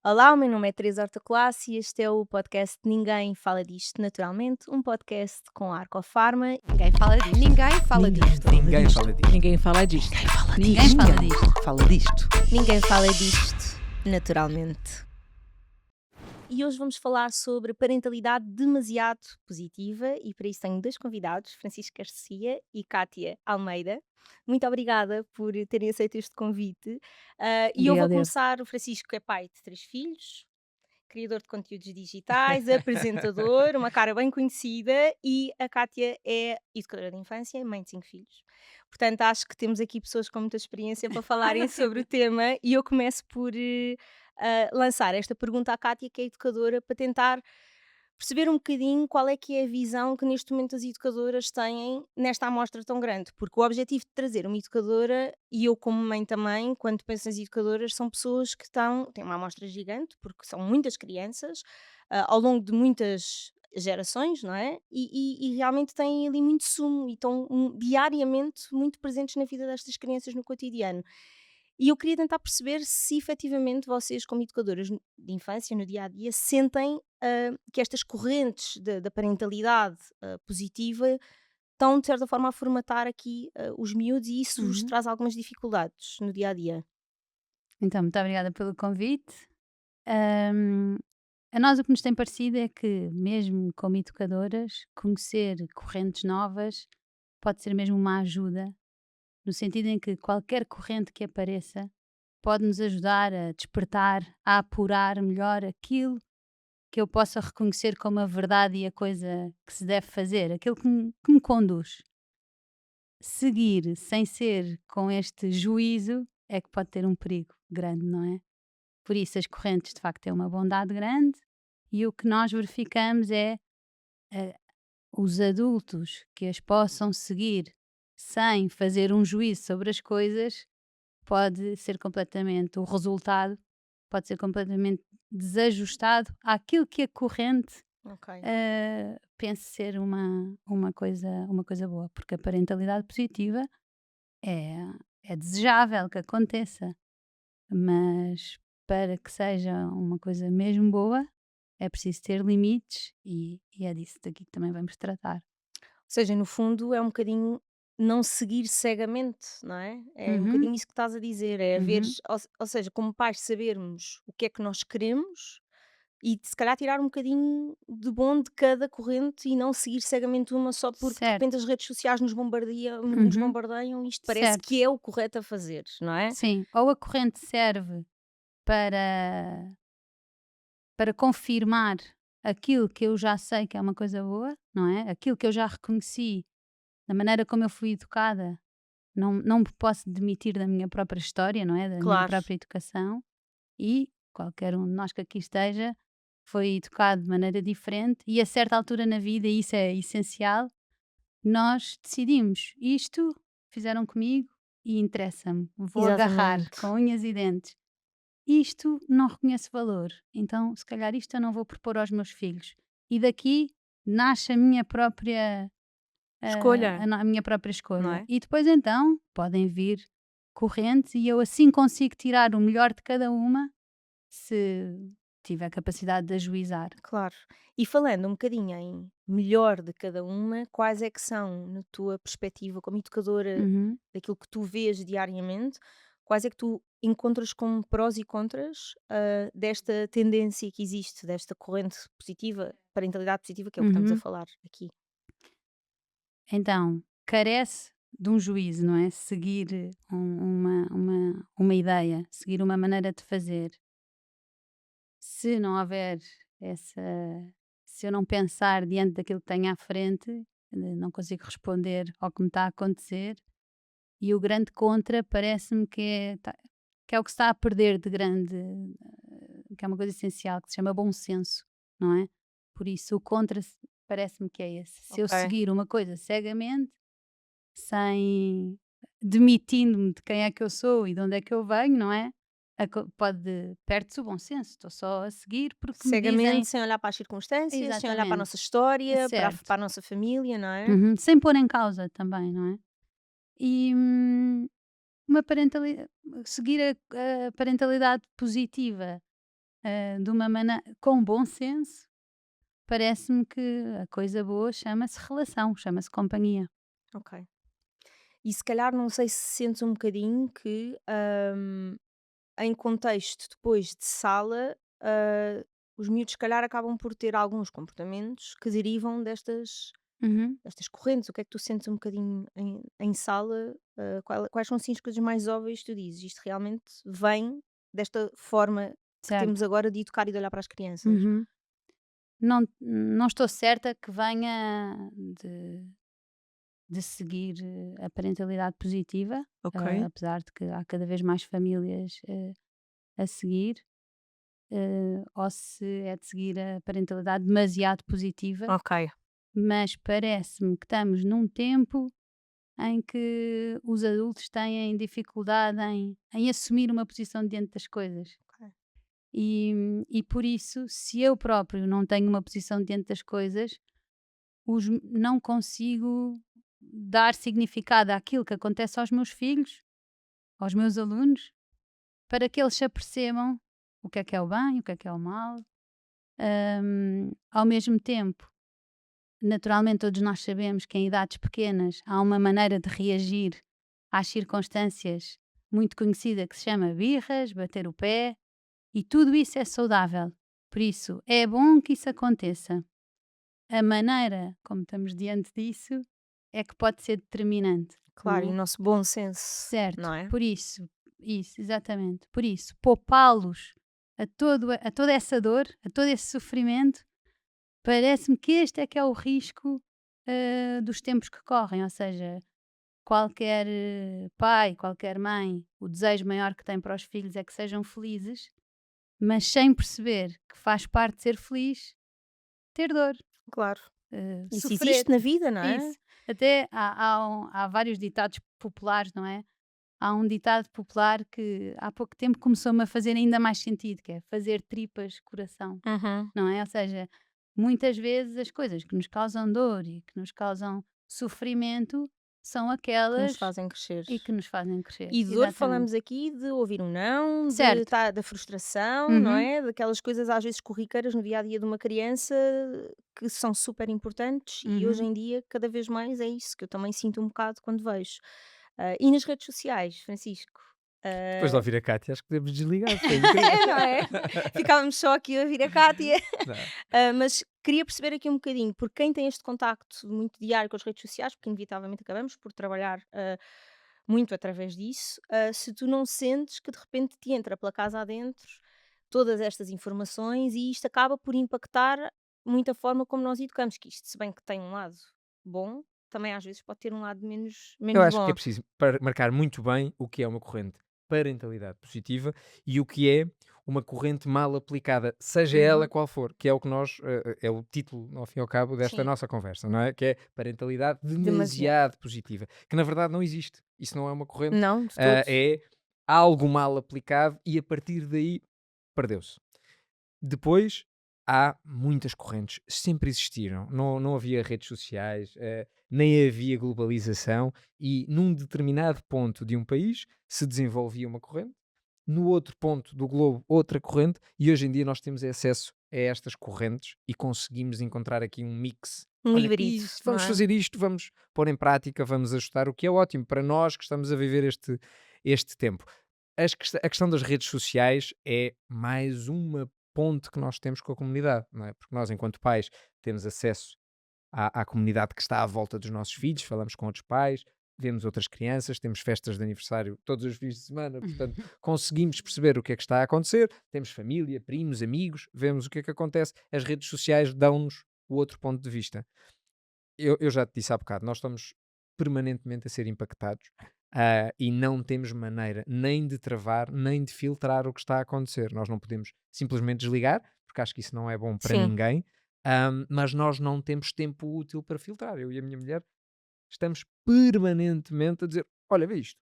Olá, o meu nome é Teresa Hortaclasse e este é o podcast Ninguém Fala Disto Naturalmente, um podcast com a Arcofarma. Ninguém fala disto. Ninguém fala disto. Ninguém fala disto. Ninguém fala disto. Ninguém fala disto. Fala disto. Ninguém fala disto naturalmente. E hoje vamos falar sobre parentalidade demasiado positiva e para isso tenho dois convidados, Francisco Garcia e Cátia Almeida. Muito obrigada por terem aceito este convite. E eu vou Obrigada eu. começar, o Francisco é pai de 3 filhos, criador de conteúdos digitais, apresentador, uma cara bem conhecida, e a Cátia é educadora de infância, mãe de 5 filhos. Portanto, acho que temos aqui pessoas com muita experiência para falarem sobre o tema e eu começo por lançar esta pergunta à Cátia, que é educadora, para tentar perceber um bocadinho qual é que é a visão que neste momento as educadoras têm nesta amostra tão grande, porque o objetivo de trazer uma educadora, e eu como mãe também, quando penso nas educadoras, são pessoas que têm uma amostra gigante, porque são muitas crianças, ao longo de muitas gerações, não é? E realmente têm ali muito sumo e estão diariamente muito presentes na vida destas crianças no cotidiano. E eu queria tentar perceber se efetivamente vocês, como educadoras de infância, no dia a dia, sentem que estas correntes da parentalidade positiva estão, de certa forma, a formatar aqui os miúdos e isso vos Uhum. traz algumas dificuldades no dia a dia. Então, muito obrigada pelo convite. Ahm, a nós o que nos tem parecido é que, mesmo como educadoras, conhecer correntes novas pode ser mesmo uma ajuda, no sentido em que qualquer corrente que apareça pode nos ajudar a despertar, a apurar melhor aquilo que eu possa reconhecer como a verdade e a coisa que se deve fazer, aquilo que me conduz. Seguir sem ser com este juízo é que pode ter um perigo grande, não é? Por isso, as correntes de facto têm uma bondade grande e o que nós verificamos é eh, os adultos que as possam seguir sem fazer um juízo sobre as coisas, pode ser completamente, o resultado pode ser completamente desajustado àquilo que a corrente Ok. pense ser uma coisa boa, porque a parentalidade positiva é, é desejável que aconteça, mas para que seja uma coisa mesmo boa, é preciso ter limites e é disso daqui que também vamos tratar. Ou seja, no fundo é um bocadinho não seguir cegamente, não é? É um Uhum, bocadinho isso que estás a dizer, é haver, uhum, ou seja, como pais sabermos o que é que nós queremos e se calhar tirar um bocadinho de bom de cada corrente e não seguir cegamente uma só porque de repente certo, as redes sociais nos uhum, bombardeiam e isto parece certo. que é o correto a fazer, não é? Sim, ou a corrente serve para, para confirmar aquilo que eu já sei que é uma coisa boa, não é? Aquilo que eu já reconheci da maneira como eu fui educada. Não me posso demitir da minha própria história, não é? Da minha Claro, própria educação e qualquer um de nós que aqui esteja foi educado de maneira diferente e a certa altura na vida, e isso é essencial, nós decidimos isto fizeram comigo e interessa-me, vou agarrar exatamente. com unhas e dentes. Isto não reconheço valor, então se calhar isto eu não vou propor aos meus filhos. E daqui nasce a minha própria Escolha, a minha própria não escolha. é? E depois então podem vir correntes e eu assim consigo tirar o melhor de cada uma, se tiver capacidade de ajuizar. Claro. E falando um bocadinho em melhor de cada uma, quais é que são, na tua perspectiva como educadora, Uhum. daquilo que tu vês diariamente, quais é que tu encontras como prós e contras desta tendência que existe, desta corrente positiva, parentalidade positiva, que é o que estamos a Uhum. falar aqui? Então, carece de um juízo, não é? Seguir uma ideia, seguir uma maneira de fazer. Se não houver essa. Se eu não pensar diante daquilo que tenho à frente, não consigo responder ao que me está a acontecer. E o grande contra parece-me que é o que se está a perder de grande, que é uma coisa essencial, que se chama bom senso, não é? Por isso, o contra parece-me que é esse. Se eu Ok. seguir uma coisa cegamente, sem demitindo-me de quem é que eu sou e de onde é que eu venho, não é? Perde-se o bom senso. Estou só a seguir porque me Cegamente, dizem sem olhar para as circunstâncias, sem olhar para a exatamente, nossa história, certo. para a nossa família, não é? Uhum, sem pôr em causa também, não é? E uma parentali seguir a parentalidade positiva de uma maneira com bom senso, parece-me que a coisa boa chama-se relação, chama-se companhia. Ok. E se calhar não sei se sentes um bocadinho que, em contexto depois de sala, os miúdos se calhar acabam por ter alguns comportamentos que derivam Uhum. destas correntes. O que é que tu sentes um bocadinho em sala? Quais são assim as coisas mais óbvias que tu dizes? Isto realmente vem desta forma que temos Certo. agora de educar e de olhar para as crianças. Uhum. Não estou certa que venha de seguir a parentalidade positiva, Ok. apesar de que há cada vez mais famílias a seguir, ou se é de seguir a parentalidade demasiado positiva, Ok. mas parece-me que estamos num tempo em que os adultos têm dificuldade em assumir uma posição diante das coisas. Ok. E por isso, se eu próprio não tenho uma posição diante das coisas, não consigo dar significado àquilo que acontece aos meus filhos, aos meus alunos, para que eles se apercebam o que é o bem, o que é o mal. Ao mesmo tempo, naturalmente, todos nós sabemos que em idades pequenas há uma maneira de reagir às circunstâncias muito conhecida que se chama birras, bater o pé, e tudo isso é saudável. Por isso, é bom que isso aconteça. A maneira como estamos diante disso é que pode ser determinante, não Claro, e o é? nosso bom senso, Certo. não é? Por isso, exatamente. Por isso, poupá-los a toda essa dor, a todo esse sofrimento, parece-me que este é que é o risco dos tempos que correm. Ou seja, qualquer pai, qualquer mãe, o desejo maior que tem para os filhos é que sejam felizes, mas sem perceber que faz parte de ser feliz ter dor, Claro. Isso sofrer. existe na vida, não é? Isso. Até há vários ditados populares, não é? Há um ditado popular que há pouco tempo começou-me a fazer ainda mais sentido, que é fazer tripas coração, Uhum. não é? Ou seja, muitas vezes as coisas que nos causam dor e que nos causam sofrimento são Que nos aquelas fazem crescer. e que nos fazem crescer. E de dor Exatamente. falamos aqui de ouvir um não, Certo. da frustração, não Uhum. é? Daquelas coisas às vezes corriqueiras no dia a dia de uma criança que são super importantes e hoje Uhum. em dia cada vez mais é isso que eu também sinto um bocado quando vejo. E nas redes sociais, Francisco? Depois de Ah, ouvir a Cátia, acho que devemos desligar, foi incrível. não é? Ficávamos só aqui a ouvir a Cátia. Não. Mas queria perceber aqui um bocadinho, porque quem tem este contacto muito diário com as redes sociais, porque inevitavelmente acabamos por trabalhar muito através disso, se tu não sentes que de repente te entra pela casa adentro todas estas informações e isto acaba por impactar muito a forma como nós educamos, que isto, se bem que tem um lado bom, também às vezes pode ter um lado Eu menos acho que é bom. preciso marcar muito bem o que é uma corrente parentalidade positiva e o que é uma corrente mal aplicada, seja ela Uhum. qual for, que é o que nós, é o título, ao fim e ao cabo, desta Sim, nossa conversa, não é? Que é parentalidade demasiado. demasiado positiva, que na verdade não existe. Isso não é uma corrente, Não, de todo. é algo mal aplicado e a partir daí perdeu-se. Depois, há muitas correntes, sempre existiram. Não havia redes sociais, nem havia globalização, e num determinado ponto de um país se desenvolvia uma corrente, no outro ponto do globo outra corrente, e hoje em dia nós temos acesso a estas correntes e conseguimos encontrar aqui um mix. Um Olha, híbrido, isso, não vamos é? fazer isto, vamos pôr em prática, vamos ajustar, o que é ótimo para nós que estamos a viver este tempo. A questão das redes sociais é mais uma ponte que nós temos com a comunidade, não é? Porque nós, enquanto pais, temos acesso à comunidade que está à volta dos nossos filhos, falamos com outros pais, vemos outras crianças, temos festas de aniversário todos os fins de semana, portanto, conseguimos perceber o que é que está a acontecer, temos família, primos, amigos, vemos o que é que acontece, as redes sociais dão-nos o outro ponto de vista. Eu já te disse há bocado, nós estamos permanentemente a ser impactados, e não temos maneira nem de travar, nem de filtrar o que está a acontecer. Nós não podemos simplesmente desligar, porque acho que isso não é bom para Sim, ninguém, mas nós não temos tempo útil para filtrar. Eu e a minha mulher estamos permanentemente a dizer: olha, vê isto.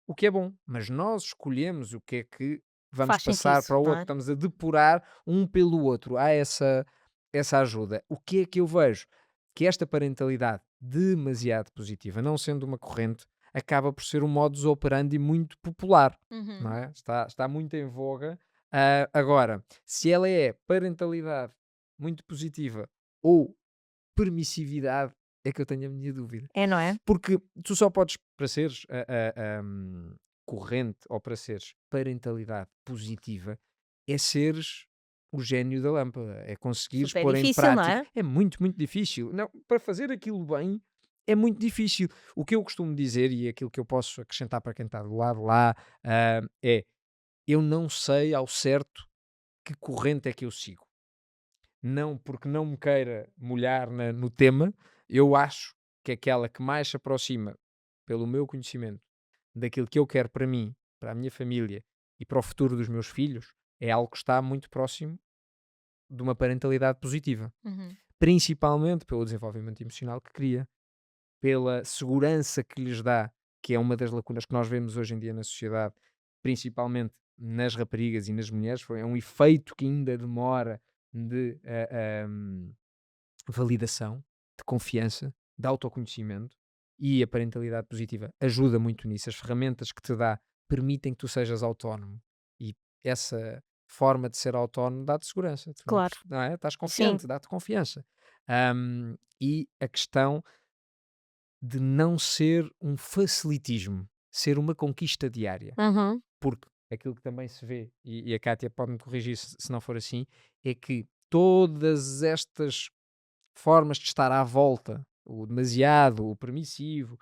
O que é bom, mas nós escolhemos o que é que vamos faz passar sentido, para o não outro, é? estamos a depurar um pelo outro. Há essa ajuda. O que é que eu vejo? Que esta parentalidade demasiado positiva, não sendo uma corrente, acaba por ser um modus operandi muito popular, não Uhum. é? Está muito em voga, Agora, se ela é parentalidade muito positiva ou permissividade, é que eu tenho a minha dúvida. É, não é? Porque tu só podes, para seres corrente ou para seres parentalidade positiva, é seres o gênio da lâmpada, é conseguires Super pôr em difícil, não prática. é? É muito, muito difícil. Não, para fazer aquilo bem é muito difícil. O que eu costumo dizer e aquilo que eu posso acrescentar para quem está do lado lá é: eu não sei ao certo que corrente é que eu sigo. Não porque não me queira molhar no tema, eu acho que aquela que mais se aproxima, pelo meu conhecimento, daquilo que eu quero para mim, para a minha família e para o futuro dos meus filhos, é algo que está muito próximo de uma parentalidade positiva. Uhum. Principalmente pelo desenvolvimento emocional que cria, pela segurança que lhes dá, que é uma das lacunas que nós vemos hoje em dia na sociedade, principalmente nas raparigas e nas mulheres. É um efeito que ainda demora de validação, de confiança, de autoconhecimento, e a parentalidade positiva ajuda muito nisso. As ferramentas que te dá permitem que tu sejas autónomo, e essa forma de ser autónomo dá-te segurança. Claro. Não é? Estás Sim. confiante, dá-te confiança. E a questão de não ser um facilitismo, ser uma conquista diária. Uhum. Porque aquilo que também se vê, e a Kátia pode-me corrigir se não for assim, é que todas estas formas de estar à volta, o demasiado, o permissivo,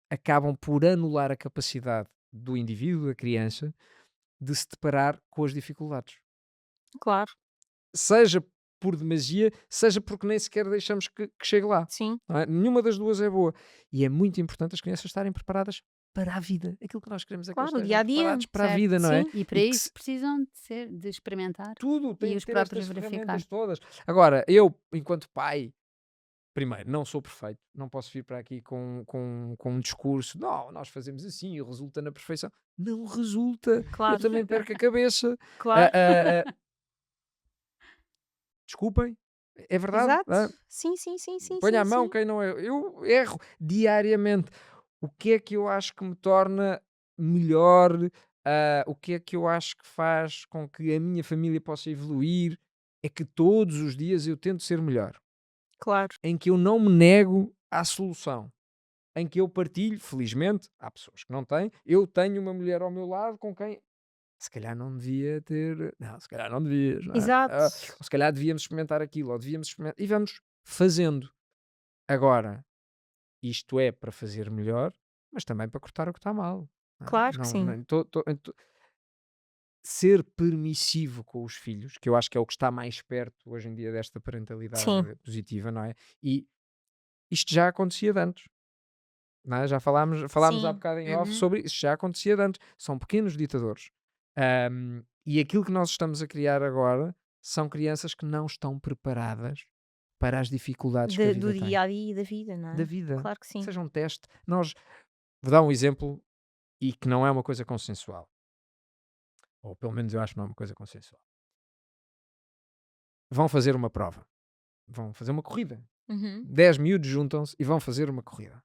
acabam por anular a capacidade do indivíduo, da criança, de se deparar com as dificuldades. Claro. Seja por demasia, seja porque nem sequer deixamos que chegue lá. Sim. Não é? Nenhuma das duas é boa. E é muito importante as crianças estarem preparadas para a vida. Aquilo que nós queremos é que Claro, o eles dia a estejam dia. preparados para a Certo. vida, não é? Sim. E para que isso precisam de experimentar tudo e tem os que ter próprios estas verificar. ferramentas todas. Agora, eu, enquanto pai, primeiro, não sou perfeito, não posso vir para aqui com um discurso, não, nós fazemos assim e resulta na perfeição. Não resulta. Eu Claro. também perco a cabeça. Claro. Desculpem, é verdade. Exato. Sim, sim, sim, sim, Ponha a sim, mão sim. quem não é. Eu erro diariamente. O que é que eu acho que me torna melhor? O que é que eu acho que faz com que a minha família possa evoluir? É que todos os dias eu tento ser melhor. Claro. Em que eu não me nego à solução. Em que eu partilho, felizmente, há pessoas que não têm. Eu tenho uma mulher ao meu lado com quem se calhar não devia ter. Não, se calhar não devias, não é? Exato. Ou se calhar devíamos experimentar aquilo, ou devíamos experimentar. E vamos fazendo. Agora, isto é para fazer melhor, mas também para cortar o que está mal. Não é? Claro que sim. Ser permissivo com os filhos, que eu acho que é o que está mais perto hoje em dia desta parentalidade Sim. positiva, não é? E isto já acontecia de antes. Não é? Já falámos há Sim. bocado em off Uhum. sobre isso, já acontecia de antes. São pequenos ditadores. E aquilo que nós estamos a criar agora são crianças que não estão preparadas para as dificuldades que a Do vida tem. dia a dia e da vida, não Da é? vida. Claro que sim. Seja um teste. Vou dar um exemplo, e que não é uma coisa consensual. Ou pelo menos eu acho que não é uma coisa consensual. Vão fazer uma prova. Vão fazer uma corrida. Uhum. 10 miúdos juntam-se e vão fazer uma corrida.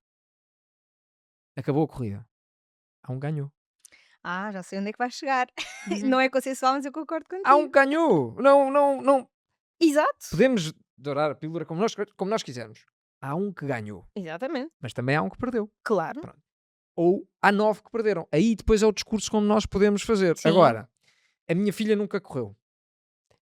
Acabou a corrida. Há um que ganhou. Ah, já sei onde é que vai chegar. Uhum. Não é consensual, mas eu concordo Há um contigo. que ganhou. Não. Exato. Podemos dourar a pílula como nós quisermos. Há um que ganhou. Exatamente. Mas também há um que perdeu. Claro. Pronto. Ou há 9 que perderam. Aí depois é o discurso como nós podemos fazer. Sim. Agora, a minha filha nunca correu.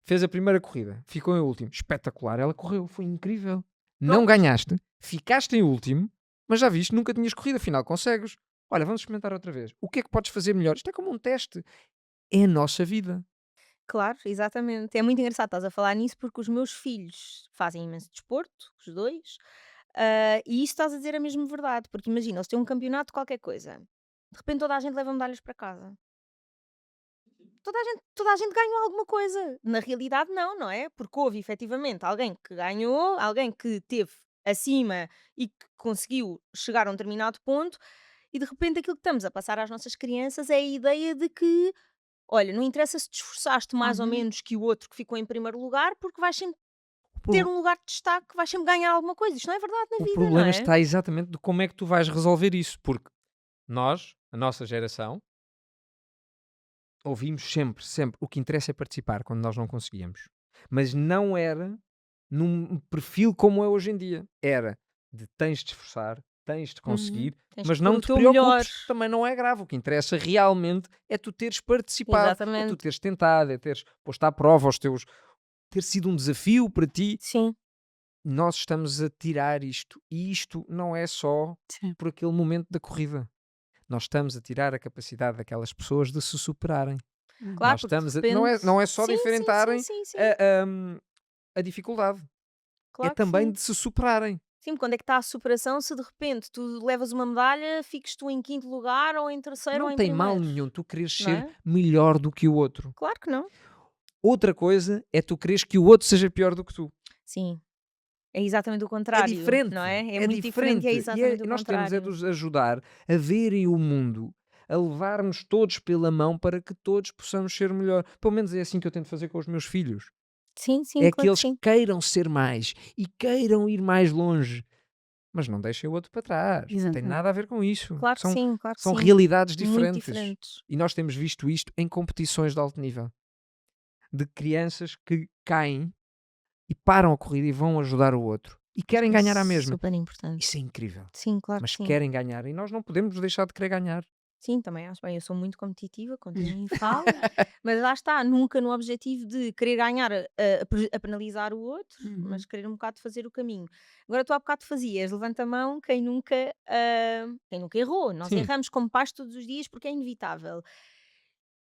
Fez a primeira corrida. Ficou em último. Espetacular. Ela correu. Foi incrível. Não Pronto. ganhaste. Ficaste em último. Mas já viste, nunca tinhas corrido. Afinal, consegues. Olha, vamos experimentar outra vez. O que é que podes fazer melhor? Isto é como um teste. É a nossa vida. Claro, exatamente. É muito engraçado estás a falar nisso porque os meus filhos fazem imenso desporto, os dois, e isso estás a dizer a mesma verdade, porque imagina, eles têm um campeonato de qualquer coisa, de repente toda a gente leva medalhas para casa. Toda a gente ganhou alguma coisa. Na realidade, não, não é? Porque houve efetivamente alguém que ganhou, alguém que teve acima e que conseguiu chegar a um determinado ponto, e de repente aquilo que estamos a passar às nossas crianças é a ideia de que, olha, não interessa se te esforçaste mais ou Uhum. menos que o outro que ficou em primeiro lugar, porque vais sempre O ter pro- um lugar de destaque, vais sempre ganhar alguma coisa. Isto não é verdade na O vida, não problema é? está exatamente de como é que tu vais resolver isso. Porque nós, a nossa geração, ouvimos sempre, sempre, o que interessa é participar quando nós não conseguíamos. Mas não era num perfil como é hoje em dia. Era de tens de esforçar, tens de Uhum. conseguir, Tens mas que pôr não o te teu melhor. preocupes, também não é grave. O que interessa realmente é tu teres participado, é tu Exatamente. teres tentado, é teres posto à prova os teus, ter sido um desafio para ti. Sim, Nós estamos a tirar isto, e isto não é só Sim. por aquele momento da corrida. Nós estamos a tirar a capacidade daquelas pessoas de se superarem. claro, Nós porque de estamos repente. não é só de Sim, sim, sim, enfrentarem sim, sim. a dificuldade, é Claro que também sim. de se superarem. Sim, quando é que está a superação se de repente tu levas uma medalha, fiques tu em quinto lugar ou em terceiro ou Não em tem mal primeiro, nenhum tu quereres não ser é? melhor do que o outro. Claro que não. Outra coisa é tu quereres que o outro seja pior do que tu. Sim, é exatamente o É contrário, diferente, não é? É é muito diferente e é diferente. exatamente o Nós temos é de contrário. os ajudar a verem o mundo, a levar-nos todos pela mão para que todos possamos ser melhor. Pelo menos é assim que eu tento fazer com os meus filhos. Sim, sim, É que claro que eles sim. queiram ser mais e queiram ir mais longe, mas não deixem o outro para trás. Não tem Exatamente. nada a ver com isso. Claro que sim, claro que São sim. realidades Muito diferentes. diferentes. E nós temos visto isto em competições de alto nível. De crianças que caem e param a corrida e vão ajudar o outro. E querem ganhar à mesma. Super importante. Isso é incrível. Sim, claro que Mas sim. querem ganhar e nós não podemos deixar de querer ganhar. Sim, também acho bem. Eu sou muito competitiva, continuo e falo, mas lá está, nunca no objetivo de querer ganhar a penalizar o outro, Uhum. mas querer um bocado fazer o caminho. Agora tu há bocado fazias, levanta a mão quem nunca errou. Nós Sim. erramos como pais todos os dias porque é inevitável.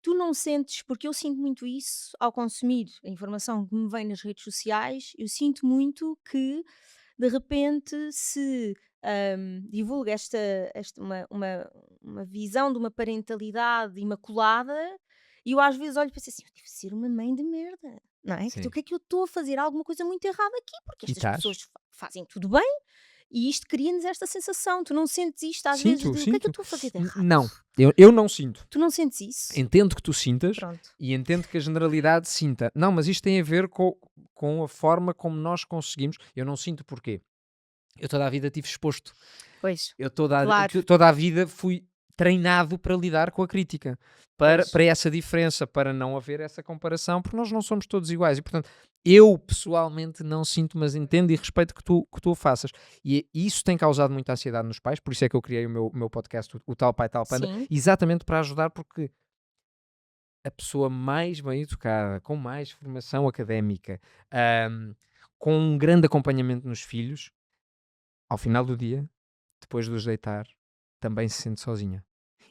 Tu não sentes, porque eu sinto muito isso ao consumir a informação que me vem nas redes sociais, eu sinto muito que de repente se divulga uma visão de uma parentalidade imaculada e eu às vezes olho e penso assim, eu devo ser uma mãe de merda, não é? Sim. O que é que eu estou a fazer alguma coisa muito errada aqui? Porque E estas estás? pessoas fazem tudo bem e isto cria-nos esta sensação. Tu não sentes isto às vezes Sinto, de o que é que eu sinto. estou a fazer de errado? Não, eu não sinto. Tu não sentes isso? Entendo que tu sintas Pronto. e entendo que a generalidade sinta. Não, mas isto tem a ver com a forma como nós conseguimos. Eu não sinto porquê. Eu toda a vida estive exposto. Pois, Eu claro. toda a vida fui treinado para lidar com a crítica, para Pois. essa diferença, para não haver essa comparação, porque nós não somos todos iguais. E, portanto, eu pessoalmente não sinto, mas entendo e respeito que tu o faças. E isso tem causado muita ansiedade nos pais, por isso é que eu criei o meu podcast, o Tal Pai, Tal Panda, Sim. exatamente para ajudar, porque a pessoa mais bem educada, com mais formação académica, com um grande acompanhamento nos filhos, ao final do dia, depois de os deitar, também se sente sozinha.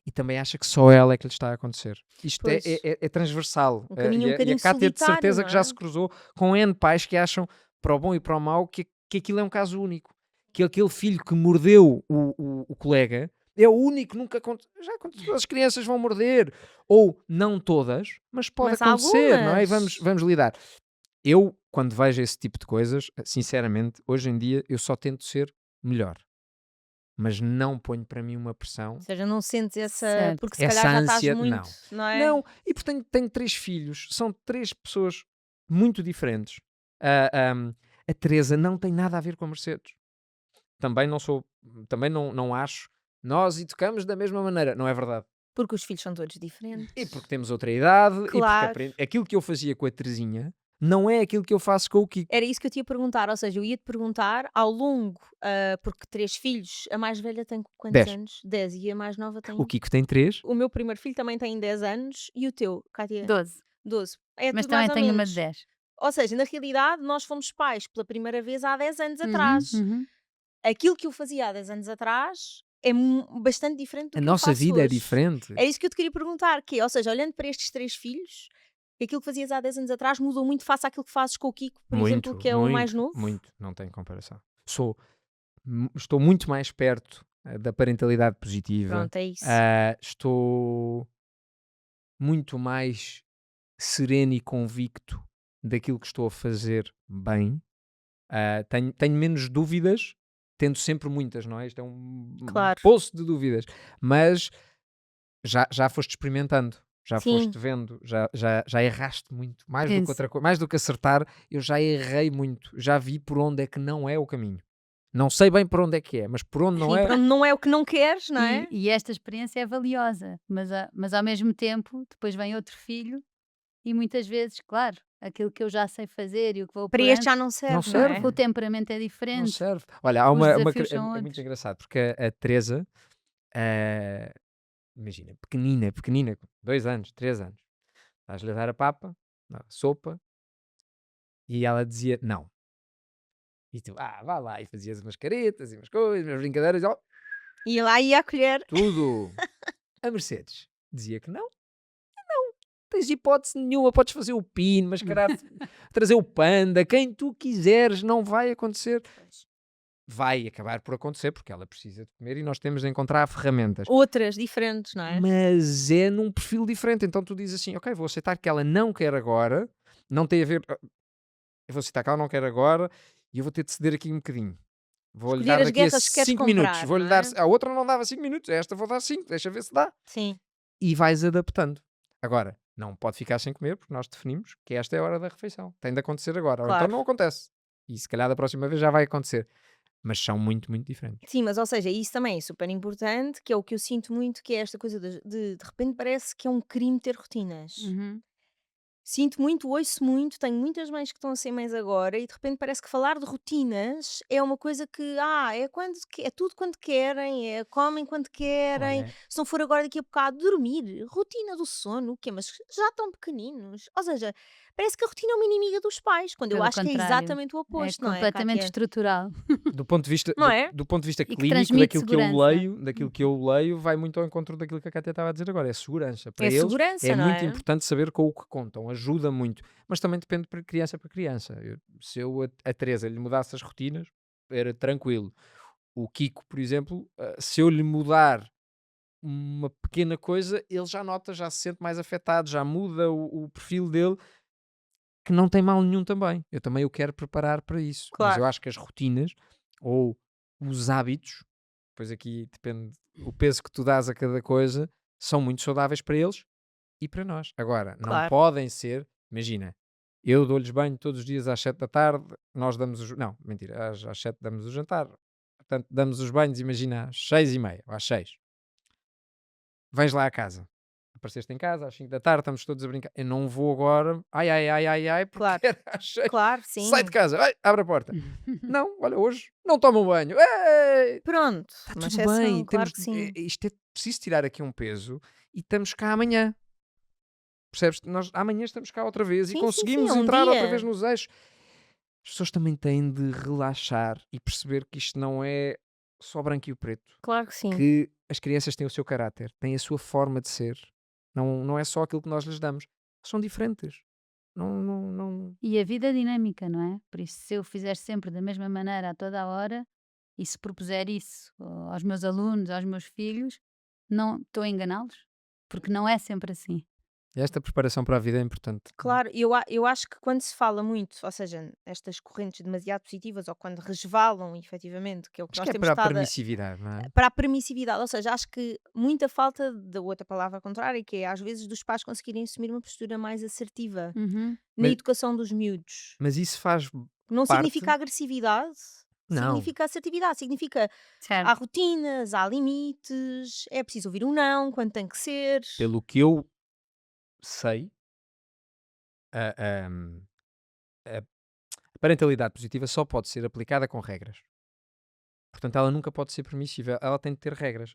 E também acha que só ela é que lhe está a acontecer. Isto Pois. é transversal. Um caminho um E a bocadinho Cátia de solitário, certeza não que já é? se cruzou com N pais que acham, para o bom e para o mau, que aquilo é um caso único. Que aquele filho que mordeu o colega é o único, nunca acontece. Já todas as crianças vão morder. Ou não todas, mas pode Mas acontecer, não é? E algumas. vamos lidar. Eu, quando vejo esse tipo de coisas, sinceramente, hoje em dia, eu só tento ser melhor. Mas não ponho para mim uma pressão. Ou seja, não sentes essa. Certo. Porque se Essa calhar já estás ânsia, muito, não. não é? Não, e portanto tenho 3 filhos, são 3 pessoas muito diferentes. A Teresa não tem nada a ver com a Mercedes. Também não acho, nós educamos da mesma maneira, não é verdade. Porque os filhos são todos diferentes. E porque temos outra idade, e porque Claro. aquilo que eu fazia com a Terezinha não é aquilo que eu faço com o Kiko. Era isso que eu te ia perguntar, ou seja, eu ia-te perguntar ao longo, porque 3 filhos, a mais velha tem quantos 10. anos? 10 e a mais nova tem. O Kiko tem 3. O meu primeiro filho também tem 10 anos e o teu, Cátia? 12. 12. É Mas tudo mais também ou tenho uma menos. de 10. Ou seja, na realidade, nós fomos pais pela primeira vez há 10 anos atrás. Uhum. Aquilo que eu fazia há 10 anos atrás é bastante diferente do A que eu nossa faço vida é hoje. diferente. É isso que eu te queria perguntar, que é, ou seja, olhando para estes 3 filhos, aquilo que fazias há 10 anos atrás mudou muito face àquilo que fazes com o Kiko, por exemplo, que é o mais novo? Muito, não tem comparação. Estou muito mais perto da parentalidade positiva. Pronto, é isso. Estou muito mais sereno e convicto daquilo que estou a fazer bem. Tenho menos dúvidas, tendo sempre muitas, não é? Isto é um Claro. poço de dúvidas, mas já foste experimentando, já Sim. foste vendo, já erraste muito, mais do que Penso. outra coisa, mais do que acertar, eu já errei muito, já vi por onde é que não é o caminho. Não sei bem por onde é que é, mas por onde não Sim, é, pronto, não é o que não queres, não é? E esta experiência é valiosa, mas ao mesmo tempo, depois vem outro filho e muitas vezes, claro, aquilo que eu já sei fazer e o que vou Para este apurando, já não não serve, não serve. é? o temperamento é Não diferente, serve. Olha, há os desafios é são muito outros. engraçado, porque a Teresa, eh, imagina, pequenina, com 2 anos, 3 anos, estás-lhe a dar a papa, a sopa, e ela dizia não. E tu, vá lá, e fazias umas caretas e umas coisas, umas brincadeiras, ó, E lá ia a colher. tudo. A Mercedes dizia que não, tens hipótese nenhuma, podes fazer o pino, mascarar-te, trazer o panda, quem tu quiseres, não vai acontecer. Vai acabar por acontecer, porque ela precisa de comer e nós temos de encontrar ferramentas. Outras diferentes, não é? Mas é num perfil diferente. Então tu dizes assim: ok, vou aceitar que ela não quer agora, não tem a ver. Eu vou aceitar que ela não quer agora e eu vou ter de ceder aqui um bocadinho. Vou-lhe Escolher dar as daqui a guerras que queres 5 minutos. comprar, Vou-lhe não dar. é? A outra não dava 5 minutos, a esta vou dar 5, deixa ver se dá. Sim. E vais adaptando. Agora, não pode ficar sem comer, porque nós definimos que esta é a hora da refeição. Tem de acontecer agora. Ou então Claro. não acontece. E se calhar da próxima vez já vai acontecer. Mas são muito, muito diferentes. Sim, mas ou seja, isso também é super importante, que é o que eu sinto muito, que é esta coisa de repente parece que é um crime ter rotinas. Uhum. Sinto muito, ouço muito, tenho muitas mães que estão a ser mães agora e de repente parece que falar de rotinas é uma coisa que, é quando é tudo quando querem, comem quando querem, Olha, se não for agora daqui a bocado, dormir, rotina do sono, o quê? Mas já estão pequeninos. Ou seja, parece que a rotina é uma inimiga dos pais, quando eu Pelo acho que é contrário, exatamente o é oposto, não é, completamente Kátia? estrutural do ponto de vista, Não é? do ponto de vista e que clínico, transmite segurança. daquilo que eu leio, vai muito ao encontro daquilo que a Cátia estava a dizer agora. É segurança. Para É eles é segurança, não muito é? importante saber com o que contam, ajuda muito. Mas também depende de criança para criança. Se eu a Teresa lhe mudasse as rotinas, era tranquilo. O Kiko, por exemplo, se eu lhe mudar uma pequena coisa, ele já nota, já se sente mais afetado, já muda o perfil dele, que não tem mal nenhum também. Eu também o quero preparar para isso. Mas eu Claro. acho que as rotinas ou os hábitos, pois aqui depende o peso que tu dás a cada coisa, são muito saudáveis para eles e para nós. Agora, não Claro. podem ser, imagina, eu dou-lhes banho todos os dias às 7 da tarde, nós damos não, mentira, às 7 damos o jantar, portanto damos os banhos, imagina, às 6h30 ou às 6. Vens lá a casa. Apareceste em casa às 5 da tarde, estamos todos a brincar. Eu não vou agora, porque Claro. era às 6. Claro, Sai de sim. casa, vai, abre a porta. Não, olha, hoje não tomam banho. Ei! Pronto, Está uma tudo bem, exceção, claro que sim. isto é preciso tirar aqui um peso e estamos cá amanhã. Percebes? Nós amanhã estamos cá outra vez e Sim, sim, sim, é conseguimos um entrar outra vez dia. nos eixos. As pessoas também têm de relaxar e perceber que isto não é só branco e o preto. Claro que sim. Que as crianças têm o seu caráter, têm a sua forma de ser. Não é só aquilo que nós lhes damos. São diferentes. Não. E a vida é dinâmica, não é? Por isso, se eu fizer sempre da mesma maneira a toda a hora, e se propuser isso aos meus alunos, aos meus filhos, não estou a enganá-los, porque não é sempre assim. Esta preparação para a vida é importante. Claro, eu acho que quando se fala muito, ou seja, estas correntes demasiado positivas, ou quando resvalam efetivamente, que é o que Acho nós que é temos para a estado permissividade, não é? para a permissividade, ou seja, acho que muita falta da outra palavra contrária, que é às vezes dos pais conseguirem assumir uma postura mais assertiva Uhum. na Mas, educação dos miúdos. mas isso faz Não parte. significa agressividade, Não. significa assertividade, significa há Certo. rotinas, há limites, é preciso ouvir um não quando tem que ser. Pelo que eu sei, a, a- a parentalidade positiva só pode ser aplicada com regras. Portanto, ela nunca pode ser permissiva. Ela tem de ter regras.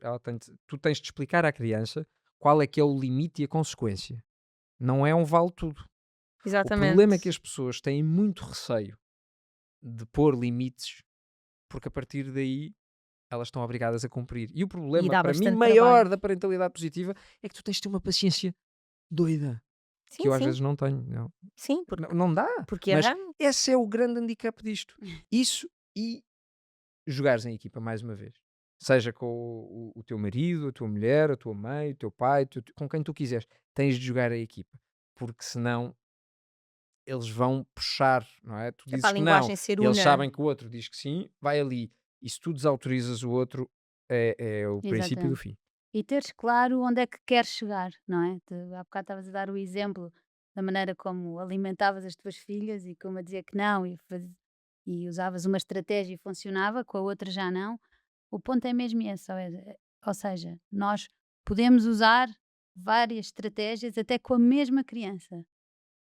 Tu tens de explicar à criança qual é que é o limite e a consequência. Não é um vale tudo. O problema é que Exatamente. as pessoas têm muito receio de pôr limites, porque a partir daí elas estão obrigadas a cumprir. E o E problema, dá para mim, bastante maior trabalho. da parentalidade positiva é que tu tens de ter uma paciência doida, que Sim, eu às sim, vezes não tenho. Não, sim, não, porque, não dá. porque Mas erramos. esse é o grande handicap disto. Isso e jogares em equipa, mais uma vez. Seja com o teu marido, a tua mulher, a tua mãe, o teu pai, com quem tu quiseres. Tens de jogar a equipa. Porque senão eles vão puxar, não é? Tu É para dizes a que não, linguagem ser e eles una. sabem que o outro diz que sim, vai ali. E se tu desautorizas o outro, é o princípio do Exatamente. fim. E teres claro onde é que queres chegar, não é? Há bocado estavas a dar o exemplo da maneira como alimentavas as tuas filhas e como a dizer que não e usavas uma estratégia e funcionava, com a outra já não. O ponto é mesmo esse, ou seja, nós podemos usar várias estratégias até com a mesma criança.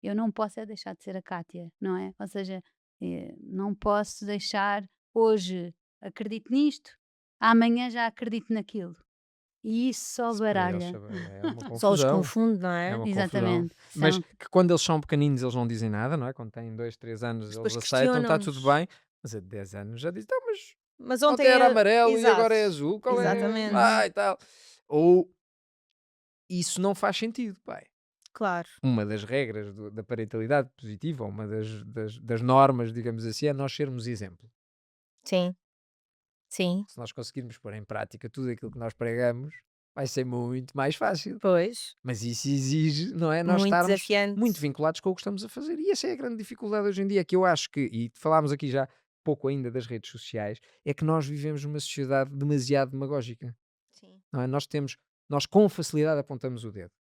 Eu não posso é deixar de ser a Cátia, não é? Ou seja, não posso deixar hoje acredito nisto, amanhã já acredito naquilo. E isso só Isso para eles baralha. é uma Só os confusão. confunde, não É é? uma confusão. Exatamente. Mas São, que quando eles são pequeninos eles não dizem nada, não é? Quando têm 2, 3 anos Depois eles aceitam, está tudo questionam-nos. bem. Mas a de 10 anos já dizem, então, mas Mas ontem ontem era é. amarelo e agora é Exato. azul, qual é? Exatamente. E tal. Ou isso não faz sentido, pai. Claro. Uma das regras da parentalidade positiva, uma das normas, digamos assim, é nós sermos exemplo. Sim. Sim. Se nós conseguirmos pôr em prática tudo aquilo que nós pregamos, vai ser muito mais fácil. Pois. Mas isso exige, não é? Nós Muito estarmos desafiante. muito vinculados com o que estamos a fazer. E essa é a grande dificuldade hoje em dia, que eu acho que, e falámos aqui já pouco ainda das redes sociais, é que nós vivemos numa sociedade demasiado demagógica. Sim. Não é? Nós com facilidade apontamos o dedo,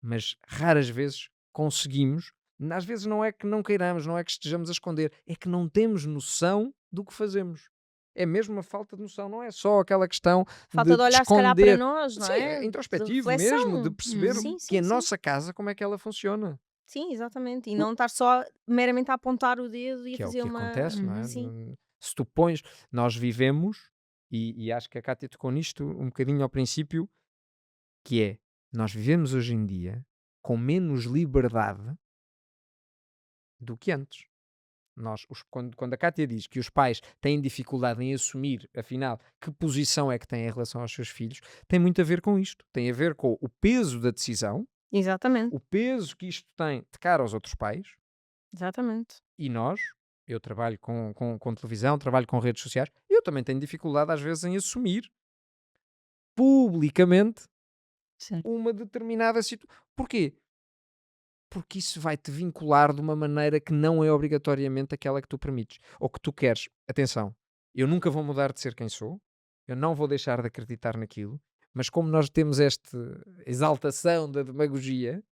mas raras vezes conseguimos. Às vezes não é que não queiramos, não é que estejamos a esconder, é que não temos noção do que fazemos. É mesmo uma falta de noção, não é só aquela questão Falta de de olhar, se calhar, para esconder. nós, não Sim, é? é De introspectivo mesmo, de reflexão. perceber Uhum. Sim, que a sim, sim. nossa casa, como é que ela funciona. Sim, exatamente. E O- não estar só meramente a apontar o dedo e a Que é o fazer que uma. acontece, não é? Sim. Se tu pões, nós vivemos, e acho que a Cátia tocou nisto um bocadinho ao princípio, que é, nós vivemos hoje em dia com menos liberdade do que antes. Quando a Cátia diz que os pais têm dificuldade em assumir, afinal, que posição é que têm em relação aos seus filhos, tem muito a ver com isto. Tem a ver com o peso da decisão, Exatamente. o peso que isto tem de cara aos outros pais, Exatamente. e eu trabalho com televisão, trabalho com redes sociais, eu também tenho dificuldade às vezes em assumir publicamente Certo. uma determinada situação. Porquê? Porque isso vai-te vincular de uma maneira que não é obrigatoriamente aquela que tu permites ou que tu queres. Atenção, eu nunca vou mudar de ser quem sou, eu não vou deixar de acreditar naquilo, mas como nós temos esta exaltação da demagogia,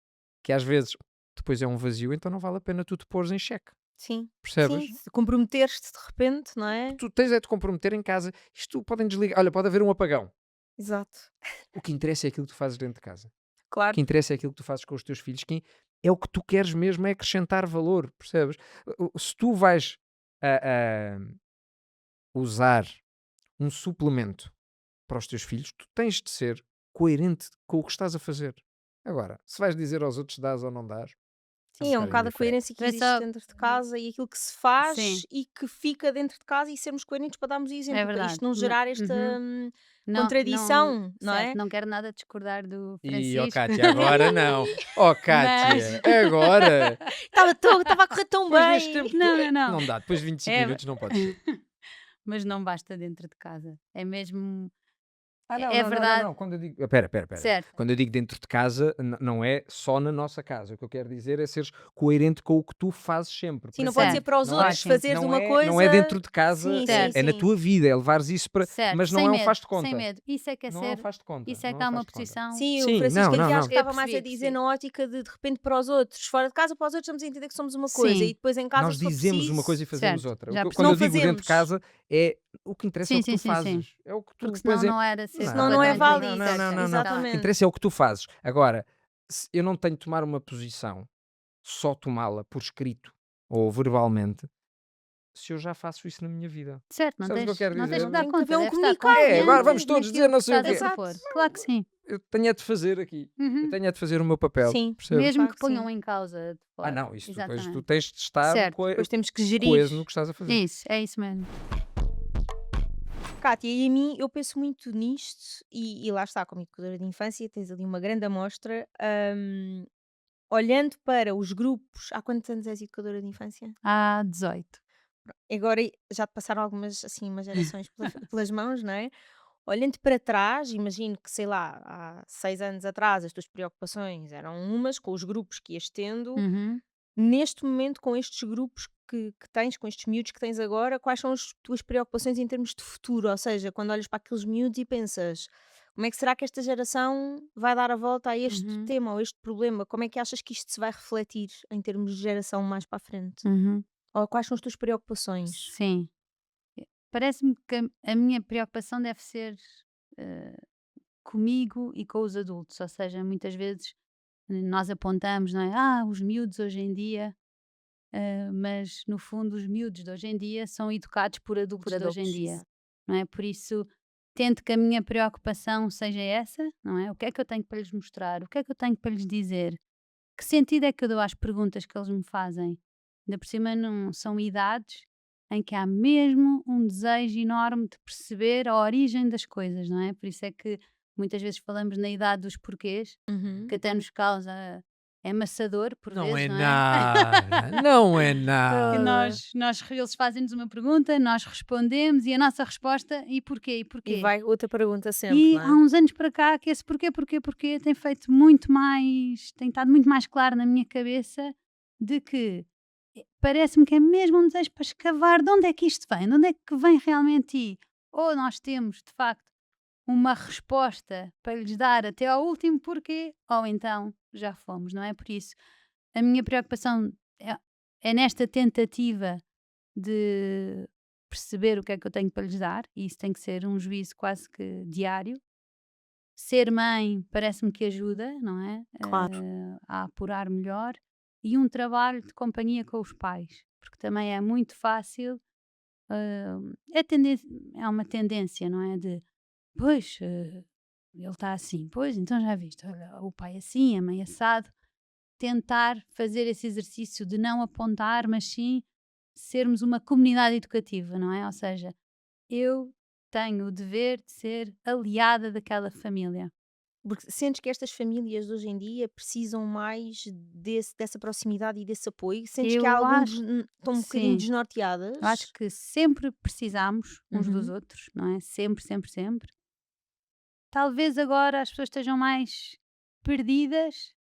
que às vezes depois é um vazio, então não vale a pena tu te pôres em xeque, Sim. percebes? Sim. Se comprometeres-te de repente, não é? Tu tens é de comprometer em casa, isto podem desligar, olha, pode haver um apagão. Exato. O que interessa é aquilo que tu fazes dentro de casa. O Claro. que interessa é aquilo que tu fazes com os teus filhos. Quem é o que tu queres mesmo é acrescentar valor, percebes? Se tu vais a usar um suplemento para os teus filhos, tu tens de ser coerente com o que estás a fazer. Agora, se vais dizer aos outros dás ou não dás, Sim, é um bocado a indiferente. coerência que É existe só- dentro de casa e aquilo que se faz Sim. e que fica dentro de casa e sermos coerentes para darmos o exemplo, para verdade. isto não gerar esta Uhum. Não, contradição, não certo, é? não quero nada discordar do E ó Francisco. Cátia, agora não. Ó Cátia, agora. Estava a correr tão Depois bem. deste tempo, Não. não dá, depois de 25 É- minutos não podes. Mas não basta dentro de casa. É mesmo. Não, É verdade. não. Quando eu digo. Espera. Certo. Quando eu digo dentro de casa, não é só na nossa casa. O que eu quero dizer é seres coerente com o que tu fazes sempre. Sim, não Por pode Certo. ser para os Não outros é- fazeres não uma é, coisa. Não é dentro de casa, Sim, Certo. é na sim. tua vida, é levares isso para. Certo. Mas não sem é um medo, faz de conta. Sem medo. Isso é que é Não é um ser. faz de conta. Isso é não que há um uma faz de conta. posição. Sim, Sim, o Francisco não, aqui não. acho que estava mais a Percebi. dizer na ótica de repente para os outros. Fora de casa, para os outros, estamos a entender que somos uma coisa Sim. e depois em casa Nós se for dizemos uma preciso, coisa e fazemos Certo, outra. já Quando eu percebi. digo dentro de Não casa, é o que interessa é o que Sim, tu fazes. É o que tu Porque pões senão em. não era ser Senão não é completamente válido. certo. Não. Tá O Exatamente. que interessa é o que tu fazes. Agora, eu não tenho de tomar uma posição, só tomá-la por escrito ou verbalmente, se eu já faço isso na minha vida. Certo, não Sabes o que eu tens, quero não tens dizer? que dar Tem que conta. haver um deves estar comunicado. É, agora vamos confiante todos dizer naquilo não que sei o estás quê. a propor. Claro que sim. Eu tenho é de fazer aqui. Uhum. Eu tenho é de fazer o meu papel. Sim. Percebes? Mesmo Claro que que sim. ponham em causa de fora. Não, isso depois tu Exatamente. tens de estar Certo. Depois temos que gerir. coeso no que estás a fazer. Isso, é isso mesmo. Cátia, e a mim, eu penso muito nisto, e lá está, como educadora de infância, tens ali uma grande amostra. Olhando para os grupos, há quantos anos és educadora de infância? Há 18. Agora já te passaram algumas, assim, umas gerações pelas mãos, não é? Olhando para trás, imagino que, sei lá, há 6 anos atrás as tuas preocupações eram umas, com os grupos que ias tendo. Uhum. Neste momento, com estes grupos que tens, com estes miúdos que tens agora, quais são as tuas preocupações em termos de futuro? Ou seja, quando olhas para aqueles miúdos e pensas, como é que será que esta geração vai dar a volta a este Uhum. tema ou este problema? Como é que achas que isto se vai refletir em termos de geração mais para a frente? Uhum. Ou quais são as tuas preocupações? Sim. Parece-me que a minha preocupação deve ser eh, comigo e com os adultos, ou seja, muitas vezes nós apontamos, não é? Os miúdos hoje em dia, mas no fundo os miúdos de hoje em dia são educados por adultos de hoje em dia, não é? Por isso, tento que a minha preocupação seja essa, não é? O que é que eu tenho para lhes mostrar? O que é que eu tenho para lhes dizer? Que sentido é que eu dou às perguntas que eles me fazem? Ainda por cima não são idades em que há mesmo um desejo enorme de perceber a origem das coisas, não é? Por isso é que muitas vezes falamos na idade dos porquês, que até nos causa é amassador por Não vezes, é não é? nada, não é Que nada. eles fazem-nos uma pergunta, nós respondemos e a nossa resposta e porquê? E E porquê? vai outra pergunta sempre, E não há é? uns anos para cá que esse porquê tem feito muito mais, tem estado muito mais claro na minha cabeça de que parece-me que é mesmo um desejo para escavar de onde é que isto vem, de onde é que vem realmente e ou nós temos de facto uma resposta para lhes dar até ao último porquê, ou então já fomos, não é? Por isso, a minha preocupação é nesta tentativa de perceber o que é que eu tenho para lhes dar, e isso tem que ser um juízo quase que diário. Ser mãe parece-me que ajuda, não é? Claro. A apurar melhor. E um trabalho de companhia com os pais, porque também é muito fácil. É uma tendência, não é? De, pois, ele está assim, pois, então já viste, olha, o pai assim, a mãe assado. Tentar fazer esse exercício de não apontar, mas sim sermos uma comunidade educativa, não é? Ou seja, eu tenho o dever de ser aliada daquela família. Porque sentes que estas famílias de hoje em dia precisam mais dessa proximidade e desse apoio? Sentes que há Eu alguns acho, estão um bocadinho sim, desnorteadas? eu acho que sempre precisamos uns dos Uhum. outros, não é? Sempre, sempre, sempre. Talvez agora as pessoas estejam mais perdidas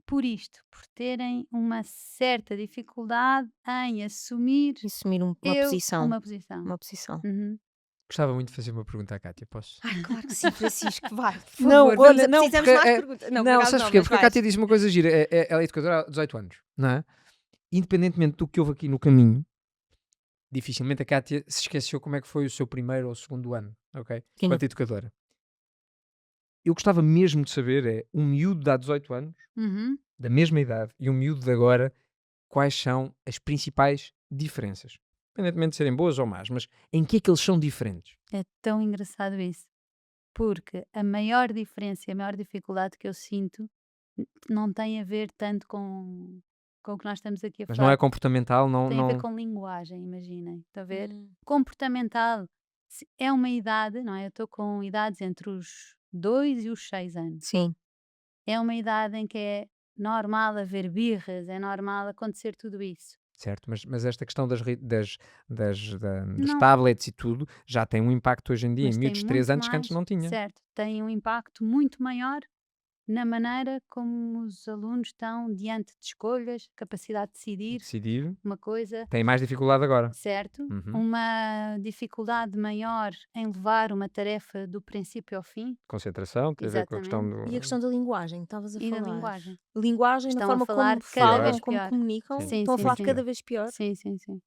por isto, por terem uma certa dificuldade em assumir Assumir uma eu posição. uma posição. Uma posição. Uhum. Gostava muito de fazer uma pergunta à Cátia, posso? Ai, claro que sim, Francisco, vai. Por Não, favor, vamos, não, precisamos porque, mais perguntas. Não, por não, acaso sabes não, porquê? mas Porque a vais. Cátia disse uma coisa gira, ela é educadora há 18 anos, não é? Independentemente do que houve aqui no caminho, dificilmente a Cátia se esqueceu como é que foi o seu primeiro ou segundo ano, ok? Sim. Enquanto educadora. Eu gostava mesmo de saber, um miúdo de há 18 anos, Uhum. da mesma idade, e um miúdo de agora, quais são as principais diferenças? Independentemente de serem boas ou más, mas em que é que eles são diferentes? É tão engraçado isso, porque a maior diferença e a maior dificuldade que eu sinto não tem a ver tanto com o que nós estamos aqui a Mas não falar. é comportamental, Tem a ver não... com linguagem, imaginem. Está a ver? Hum. Comportamental é uma idade, não é? Eu estou com idades entre os 2 e os 6 anos. Sim. É uma idade em que é normal haver birras, é normal acontecer tudo isso. Certo, mas esta questão das Não, tablets e tudo já tem um impacto hoje em dia em mas tem miúdos de 3 muito anos que antes mais, não tinha. certo, tem um impacto muito maior na maneira como os alunos estão diante de escolhas, capacidade de decidir Decidir, uma coisa, tem mais dificuldade agora. certo? Uhum. Uma dificuldade maior em levar uma tarefa do princípio ao fim. Concentração, tem a ver com a questão Exatamente. E a questão da linguagem, estavas a E falar. da linguagem. Linguagem, na Estão a forma falar como cada falam, vez como pior. comunicam, Sim, Sim, estão a sim, falar sim. cada vez pior. Sim, sim, sim.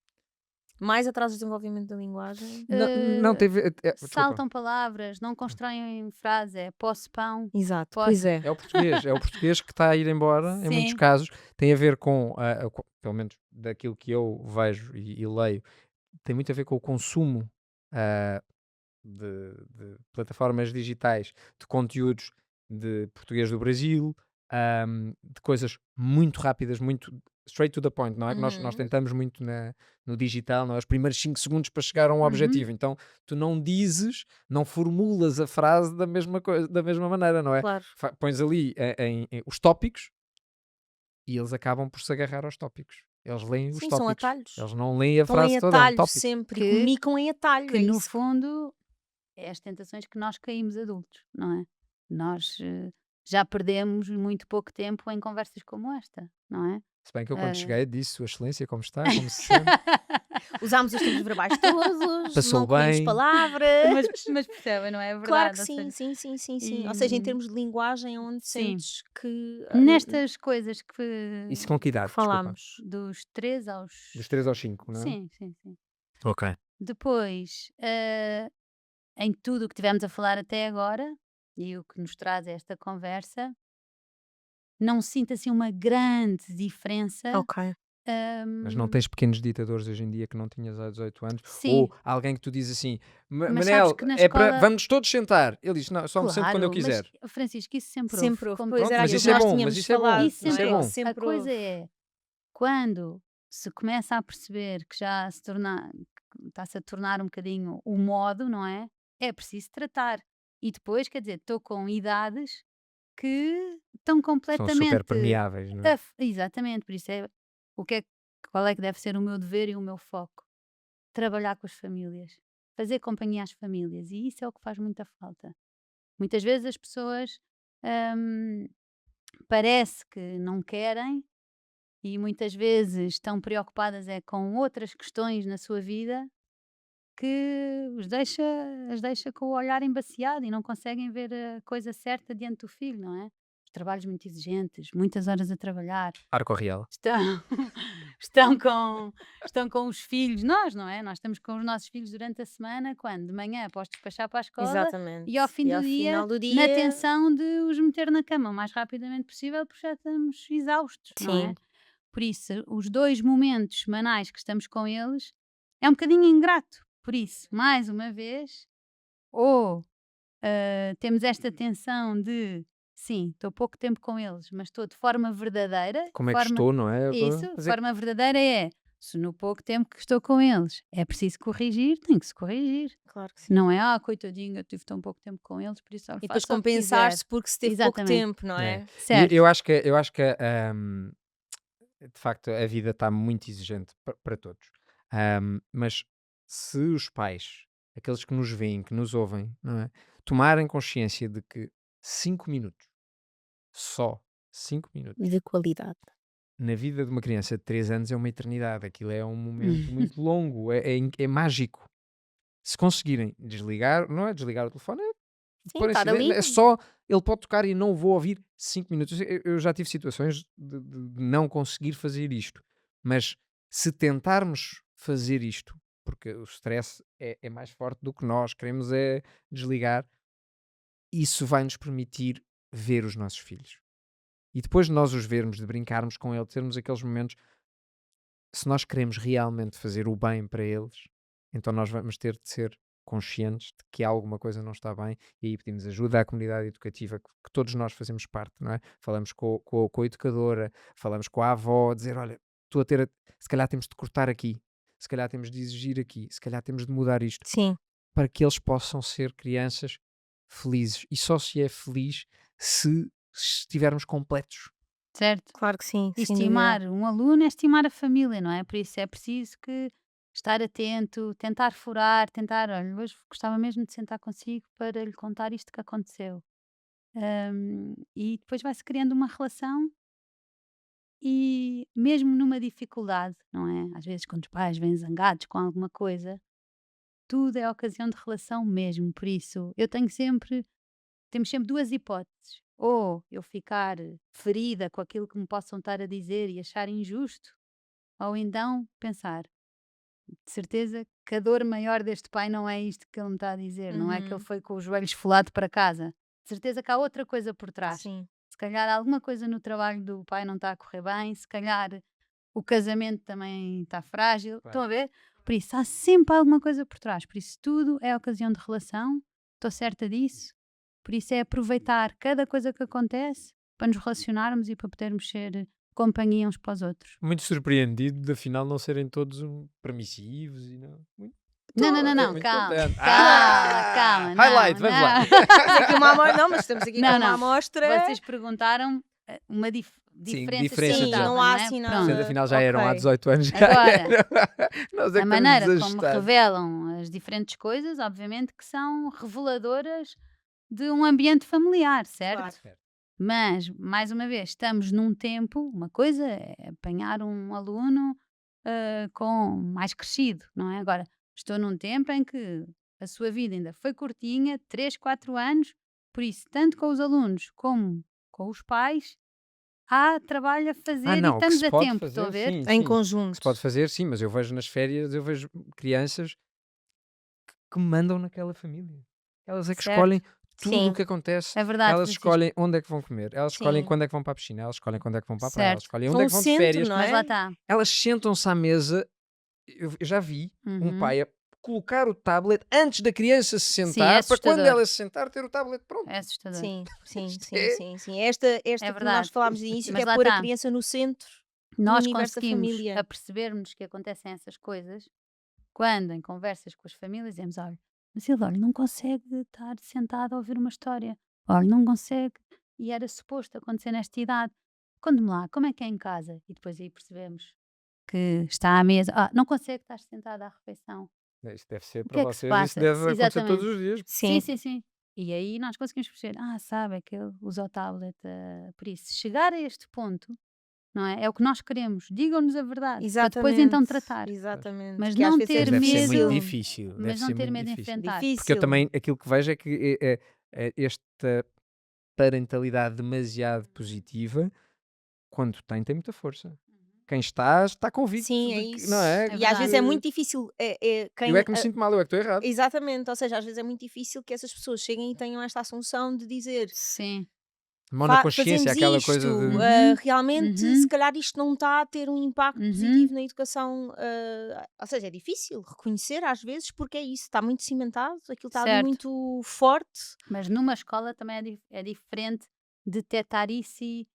Mais atrás do desenvolvimento da linguagem. Não teve. Desculpa. Saltam palavras, não constroem frase, é posse pão. Exato, Posso. pois é. É o português que está a ir embora, em muitos Sim. casos, tem a ver com, pelo menos daquilo que eu vejo e leio, tem muito a ver com o consumo ah, de plataformas digitais, de conteúdos de português do Brasil, de coisas muito rápidas, muito straight to the point, não é? Que nós Uhum. tentamos muito no digital, não é? Os primeiros 5 segundos para chegar a um objetivo. Então, tu não dizes, não formulas a frase da mesma coisa, da mesma maneira, não é? Claro. Pões ali em os tópicos e eles acabam por se agarrar aos tópicos. Eles leem os Sim, tópicos. são atalhos. Eles não leem a Estão frase em toda, é um atalhos tópico. sempre Que- e comunicam em atalho. Que é no isso. fundo é as tentações que nós caímos adultos, não é? Nós já perdemos muito pouco tempo em conversas como esta, não é? Se bem que eu quando Ah. cheguei disse, Sua Excelência, como está? Como se sente? Usámos os tempos verbais todos, Passou não comemos bem. palavras. Mas percebem, não é verdade? Claro que Ou sim, seja, sim. Ou seja, em e termos de linguagem, onde sim, sentes que nestas coisas Isso com que idade? Desculpa. falámos. dos 3 aos... Dos 3 aos 5, não é? Sim. Ok. Depois, em tudo o que tivemos a falar até agora, e o que nos traz esta conversa, não sinto assim uma grande diferença. Ok. Mas não tens pequenos ditadores hoje em dia que não tinhas há 18 anos? Sim, Ou alguém que tu dizes assim, mas sabes Manel, que na é para escola, vamos todos sentar. Ele diz, não, só me sento quando eu claro, mas quiser. Francisco, isso sempre Sempre houve. houve. Como Pois tu Pronto, era mas aquilo isso que é nós bom, mas tínhamos isso é bom. falado, Isso não Isso é sempre é? bom. houve. A Sempre coisa houve. é quando se começa a perceber que já se torna, que está-se a tornar um bocadinho o modo, não é? É preciso tratar. E depois, quer dizer, estou com idades que estão São super completamente. permeáveis, não é? Exatamente, por isso é o que é, qual é que deve ser o meu dever e o meu foco? Trabalhar com as famílias, fazer companhia às famílias, e isso é o que faz muita falta. Muitas vezes as pessoas hum, parece que não querem e muitas vezes estão preocupadas é com outras questões na sua vida que as deixa com o olhar embaciado e não conseguem ver a coisa certa diante do filho, não é? Os trabalhos muito exigentes, muitas horas a trabalhar, Arco real. estão, estão, estão com os filhos, nós, não é? Nós estamos com os nossos filhos durante a semana, quando de manhã após despachar para a escola Exatamente. e ao fim E do ao dia, final do na dia, tensão de os meter na cama o mais rapidamente possível, porque já estamos exaustos, não é? sim. Por isso, os 2 momentos semanais que estamos com eles é um bocadinho ingrato. Por isso, mais uma vez, ou temos esta tensão de sim, estou pouco tempo com eles, mas estou de forma verdadeira. Como é que estou, não é? Isso, de Fazer forma verdadeira é, se no pouco tempo que estou com eles é preciso corrigir, tem que se corrigir. Claro que sim. Não é, coitadinho, eu tive tão pouco tempo com eles, por isso olha, E depois faço o que quiser. compensar-se porque se teve pouco Exatamente. tempo, não É. é? E Certo. eu acho que de facto a vida está muito exigente para todos. Mas se os pais, aqueles que nos veem, que nos ouvem, não é? Tomarem consciência de que 5 minutos, só 5 minutos, De qualidade. na vida de uma criança de 3 anos é uma eternidade. Aquilo é um momento muito longo, é mágico. Se conseguirem desligar, não é desligar o telefone, é Sim, pôr em estar ali. silêncio, é só, ele pode tocar e não vou ouvir 5 minutos. Eu já tive situações de não conseguir fazer isto, mas se tentarmos fazer isto, porque o stress é mais forte do que nós, queremos é desligar, isso vai nos permitir ver os nossos filhos. E depois de nós os vermos, de brincarmos com eles, termos aqueles momentos, se nós queremos realmente fazer o bem para eles, então nós vamos ter de ser conscientes de que alguma coisa não está bem e aí pedimos ajuda à comunidade educativa que todos nós fazemos parte, não é? Falamos com a educadora, falamos com a avó, dizer, olha, estou a ter, se calhar temos de cortar aqui, se calhar temos de exigir aqui, se calhar temos de mudar isto, Sim. para que eles possam ser crianças felizes. E só se é feliz se estivermos completos. Certo? Claro que sim, E sem dúvida. estimar um aluno é estimar a família, não é? Por isso é preciso que estar atento, tentar furar, tentar, olha, hoje gostava mesmo de sentar consigo para lhe contar isto que aconteceu. E depois vai-se criando uma relação e mesmo numa dificuldade, não é? Às vezes quando os pais vêm zangados com alguma coisa, tudo é ocasião de relação mesmo. Por isso, temos sempre 2 hipóteses. Ou eu ficar ferida com aquilo que me possam estar a dizer e achar injusto, ou então pensar, de certeza que a dor maior deste pai não é isto que ele me está a dizer, não é que ele foi com os joelhos esfolado para casa. De certeza que há outra coisa por trás. Sim. Se calhar alguma coisa no trabalho do pai não está a correr bem, se calhar o casamento também está frágil. Claro. Estão a ver? Por isso, há sempre alguma coisa por trás. Por isso, tudo é ocasião de relação. Estou certa disso. Por isso, é aproveitar cada coisa que acontece para nos relacionarmos e para podermos ser companhia uns para os outros. Muito surpreendido de afinal não serem todos permissivos e não. Não, muito calma. contente. Calma. Highlight, não, vamos lá. não. Temos aqui uma amostra. Não, mas estamos aqui Não, com uma não. amostra. Vocês perguntaram uma diferença. diferença Sim, já. não há assim Pronto. nada. Sendo afinal já eram há Ok. 18 anos. Já Agora, eram. Nós é A que maneira estamos como desajustados. revelam as diferentes coisas, obviamente que são reveladoras de um ambiente familiar, certo? Claro. Mas, mais uma vez, estamos num tempo, uma coisa é apanhar um aluno com mais crescido, não é? Agora, estou num tempo em que a sua vida ainda foi curtinha, 3, 4 anos, por isso, tanto com os alunos como com os pais, há trabalho a fazer e Não, o que estamos se a pode tempo, estão a fazer, ver? sim, Em sim. O que se conjunto. pode fazer, sim, mas eu vejo nas férias, eu vejo crianças que mandam naquela família. Elas é que Certo? escolhem tudo o Sim, que acontece. É verdade, Elas Francisco. escolhem onde é que vão comer, elas escolhem sim. quando é que vão para a piscina, elas escolhem quando é que vão para a praia, elas Certo. escolhem onde São é o que vão de centro, férias. não Mas lá é? está. Elas sentam-se à mesa. Eu já vi um Uhum. pai a colocar o tablet antes da criança se Sim, é sentar, para quando assustador. ela se sentar ter o tablet pronto. É assustador. Sim, sim, Isto sim, é. sim, sim. Esta É que nós verdade. falámos de início, que Mas é lá pôr a está. criança no centro do Nós universo da conseguimos família. apercebermos que acontecem essas coisas quando, em conversas com as famílias, dizemos: olha, mas ele, olha, não consegue estar sentado a ouvir uma história. Olha, não consegue. E era suposto acontecer nesta idade. Conte-me lá, como é que é em casa? E depois aí percebemos que está à mesa. Não consegue estar sentado à refeição. Isto deve ser O para que é que se vocês, isso passa? deve acontecer todos Exatamente. os dias. Sim, Sim, sim, sim. E aí nós conseguimos perceber, sabe, é que ele usa o tablet. Por isso, chegar a este ponto, não é? É o que nós queremos. Digam-nos a verdade, para depois então exatamente, tratar. exatamente. Mas Que às não vezes é ter Mas deve ser muito medo, difícil. difícil. Deve mas não ser ter muito medo de difícil. enfrentar. Porque eu Difícil. também, aquilo que vejo é que esta parentalidade demasiado positiva, quando tem muita força. Quem está convicto Sim, é de que, isso. não é? É E às vezes é verdade. muito difícil. Eu Quem, é que me sinto mal, eu é que estou errado. exatamente, ou seja, às vezes é muito difícil que essas pessoas cheguem e tenham esta assunção de dizer Sim. Mão na consciência, fazemos aquela isto, coisa de. realmente, se Uhum. calhar isto não está a ter um impacto Uhum. positivo na educação. Ou seja, é difícil reconhecer às vezes porque é isso, está muito cimentado, aquilo está ali Certo. muito forte. Mas numa escola também é diferente detectar isso e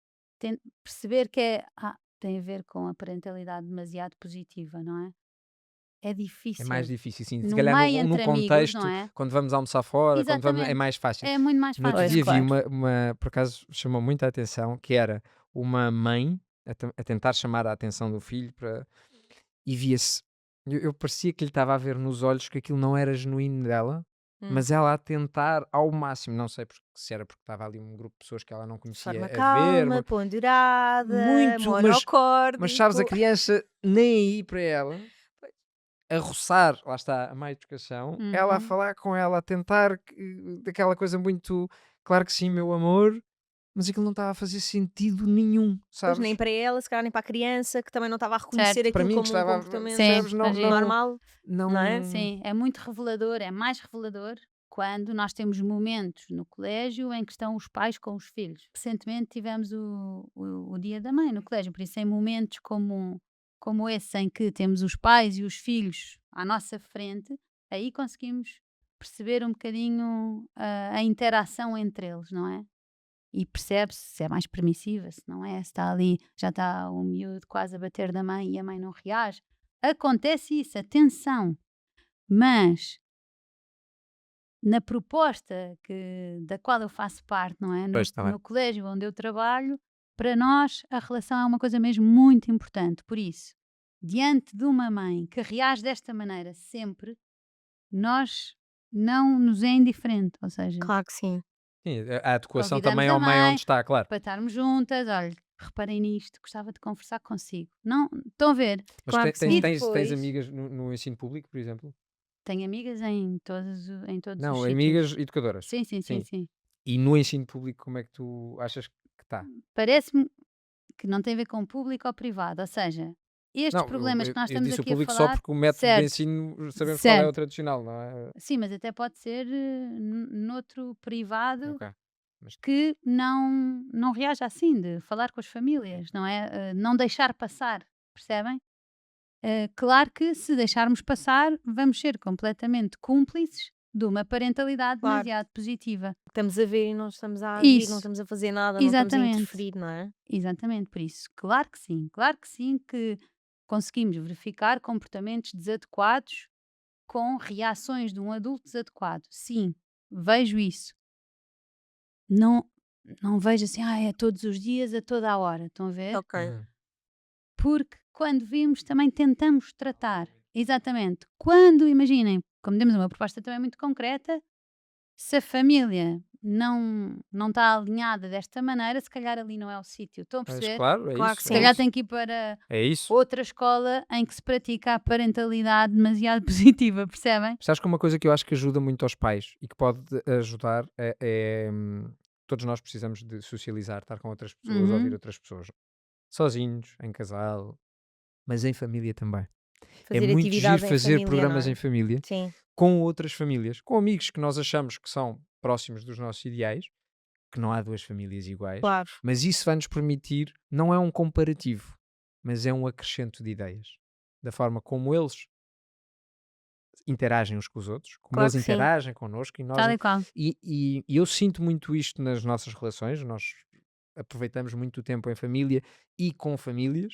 perceber que tem a ver com a parentalidade demasiado positiva, não é? É É mais difícil. difícil, sim. Se No calhar meio num entre amigos, não contexto, é? quando vamos almoçar fora, quando vamos, é Exatamente. mais fácil. É muito mais No outro fácil. dia vi Claro. por acaso chamou muita atenção, que era uma mãe a tentar chamar a atenção do filho e via-se, eu parecia que lhe estava a ver nos olhos que aquilo não era genuíno dela, Hum. mas ela a tentar ao máximo, não sei se era porque estava ali um grupo de pessoas que ela não De conhecia forma a ver, calma, ponderada, muito, mas monocórdico. sabes, a criança nem aí para ela, a roçar, lá está, a má educação, ela a Uhum. falar com ela, a tentar daquela coisa muito, claro que sim, meu amor, mas aquilo não estava a fazer sentido nenhum, Pois sabes? nem para ela, se calhar nem para a criança, que também não estava a reconhecer Certo. Para aquilo mim que como um estava, comportamento Sim, percebes? imagino. normal, não é? Sim, é muito revelador, é mais revelador quando nós temos momentos no colégio em que estão os pais com os filhos. Recentemente tivemos o Dia da Mãe no colégio, por isso em momentos como esse em que temos os pais e os filhos à nossa frente, aí conseguimos perceber um bocadinho a interação entre eles, não é? E percebe-se se é mais permissiva, se não é, se está ali, já está o miúdo quase a bater da mãe e a mãe não reage. Acontece isso, atenção, mas na proposta da qual eu faço parte, não é? Pois, está bem. No colégio onde eu trabalho, para nós a relação é uma coisa mesmo muito importante. Por isso, diante de uma mãe que reage desta maneira sempre, nós não nos é indiferente, ou seja, Claro que sim. Sim, a adequação convidamos também a ao meio mãe onde está, claro. para estarmos juntas, olha, reparei nisto, gostava de conversar consigo. Não, estão a ver? Mas Claro que sim. E tens depois, amigas no ensino público, por exemplo? tenho amigas em todos os Não, sítios. amigas educadoras. Sim, sim, sim, Sim. sim. E no ensino público, como é que tu achas que está? Parece-me que não tem a ver com público ou privado, ou seja, estes Não, problemas que nós eu estamos disse o aqui a público só falar, porque o método de certo, ensino sabemos qual é o certo. tradicional, não é? Sim, mas até pode ser noutro privado Ok. Mas que não reaja assim, de falar com as famílias, não é? Não deixar passar, percebem? Claro que se deixarmos passar, vamos ser completamente cúmplices de uma parentalidade Claro. demasiado positiva. Estamos a ver e não estamos a agir, não Isso, estamos a fazer nada, não estamos a exatamente. interferir, não é? Exatamente, por isso, claro que sim, que conseguimos verificar comportamentos desadequados com reações de um adulto desadequado. Sim, vejo isso. Não vejo assim, é todos os dias, a toda a hora, estão a ver? Ok. Porque quando vimos também tentamos tratar. Exatamente. Quando, imaginem, como temos uma proposta também muito concreta, se a família não está alinhada desta maneira, se calhar ali não é o sítio. Estão a Mas perceber? claro, é Claro isso. que Se sim. calhar tem que ir para É isso. outra escola em que se pratica a parentalidade demasiado positiva, percebem? Sabes que uma coisa que eu acho que ajuda muito aos pais e que pode ajudar todos nós precisamos de socializar, estar com outras pessoas, ouvir Uhum. outras pessoas. Sozinhos, em casal, mas em família também. É Fazer muito giro atividades em fazer família, não programas é? em família Sim, com outras famílias, com amigos que nós achamos que são próximos dos nossos ideais, que não há duas famílias iguais, claro. mas isso vai nos permitir, não é um comparativo, mas é um acrescento de ideias. Da forma como eles interagem uns com os outros, como Claro eles que sim. interagem connosco e nós. Tal e qual. E eu sinto muito isto nas nossas relações, nós aproveitamos muito o tempo em família e com famílias,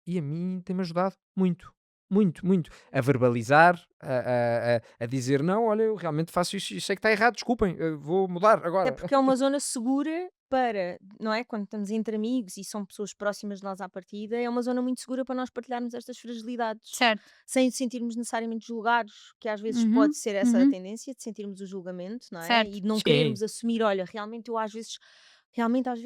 e a mim tem-me ajudado muito, muito, muito, a verbalizar, a dizer não, olha, eu realmente faço isso e sei que está errado, desculpem, eu vou mudar Até agora. porque é uma zona segura para, não é? Quando estamos entre amigos e são pessoas próximas de nós à partida, é uma zona muito segura para nós partilharmos estas fragilidades, Certo. sem nos sentirmos necessariamente julgados, que às vezes Uhum, pode ser essa a uhum. tendência de sentirmos o julgamento, não é? Certo. E de não Sim, querermos assumir, olha, realmente eu às vezes,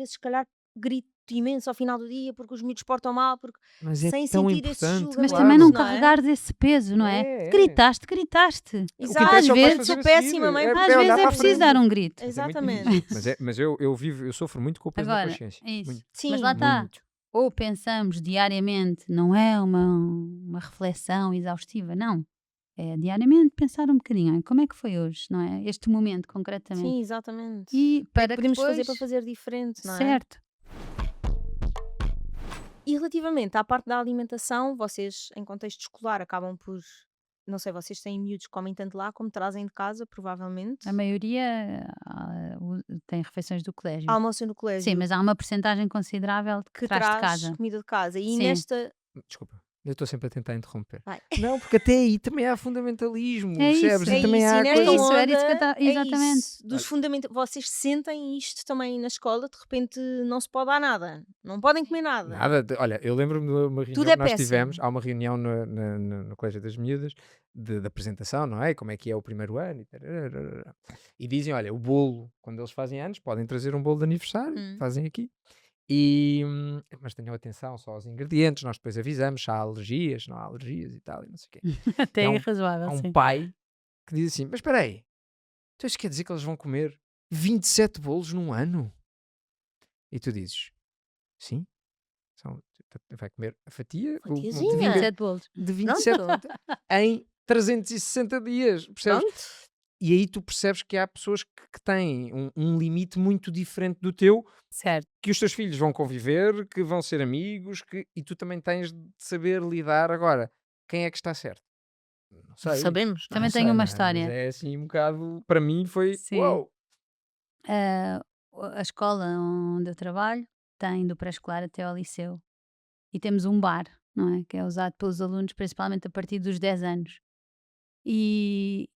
se calhar grito imenso ao final do dia porque os miúdos portam mal, porque mas é sem tão sentir esse importante, Mas julgamento, também claro. não não é? carregares esse peso, não é? É, é. Gritaste, gritaste. O que Exato, interessa é o que vais vezes sou fazer a seguir, péssima mãe, Às porque vezes olhar é para a preciso frente. dar um grito. Mas é muito Exatamente. difícil. Mas eu sofro muito com o peso na Agora, consciência. é isso. Muito, Mas lá Sim, está. muito. Ou pensamos diariamente, não é uma reflexão exaustiva, não. É diariamente pensar um bocadinho, "Ai, como é que foi hoje, não é? Este momento, concretamente. sim, exatamente. E O que é para que podemos fazer depois... para fazer diferente, não é? Certo. E relativamente à parte da alimentação, vocês, em contexto escolar, acabam por. Não sei, vocês têm miúdos que comem tanto lá como trazem de casa, provavelmente. A maioria tem refeições do colégio. Almoçam no Sim, colégio mas há uma percentagem considerável que que traz de traz casa. comida de casa. E Sim. nesta. Desculpa, eu estou sempre a tentar interromper. Vai. Não, porque até aí também há fundamentalismo, É isso, percebes? É E também isso, há e nesta coisas. isso, era isso que eu onda, tava- exatamente. isso, dos fundamentos. Vocês sentem isto também na escola, de repente não se pode dar nada, não podem comer nada. Nada, olha, eu lembro-me de uma reunião Tudo é que nós péssimo. tivemos, há uma reunião no Colégio das Miúdas, de apresentação, não é? Como é que é o primeiro ano, e dizem, olha, o bolo, quando eles fazem anos, podem trazer um bolo de aniversário, fazem aqui, mas tenham atenção só aos ingredientes, nós depois avisamos se há alergias, não há alergias e tal, e não sei o quê. Até E há é um- razoável, Há um sim. pai que diz assim, mas espera aí, então isso quer dizer que eles vão comer 27 bolos num ano? E tu dizes, sim, vai comer a fatia de Fatiazinha. 27 bolos. de 27 Pronto, em 360 dias, percebes? pronto. E aí tu percebes que há pessoas que têm um limite muito diferente do teu, Certo. que os teus filhos vão conviver, que vão ser amigos, e tu também tens de saber lidar. Agora, quem é que está certo? Não sei. Sabemos, não é? Também Não tenho sei, uma mas história. é assim um bocado, para mim foi, Sim. uau! A escola onde eu trabalho tem do pré-escolar até ao liceu. E temos um bar, não é? Que é usado pelos alunos, principalmente a partir dos 10 anos. E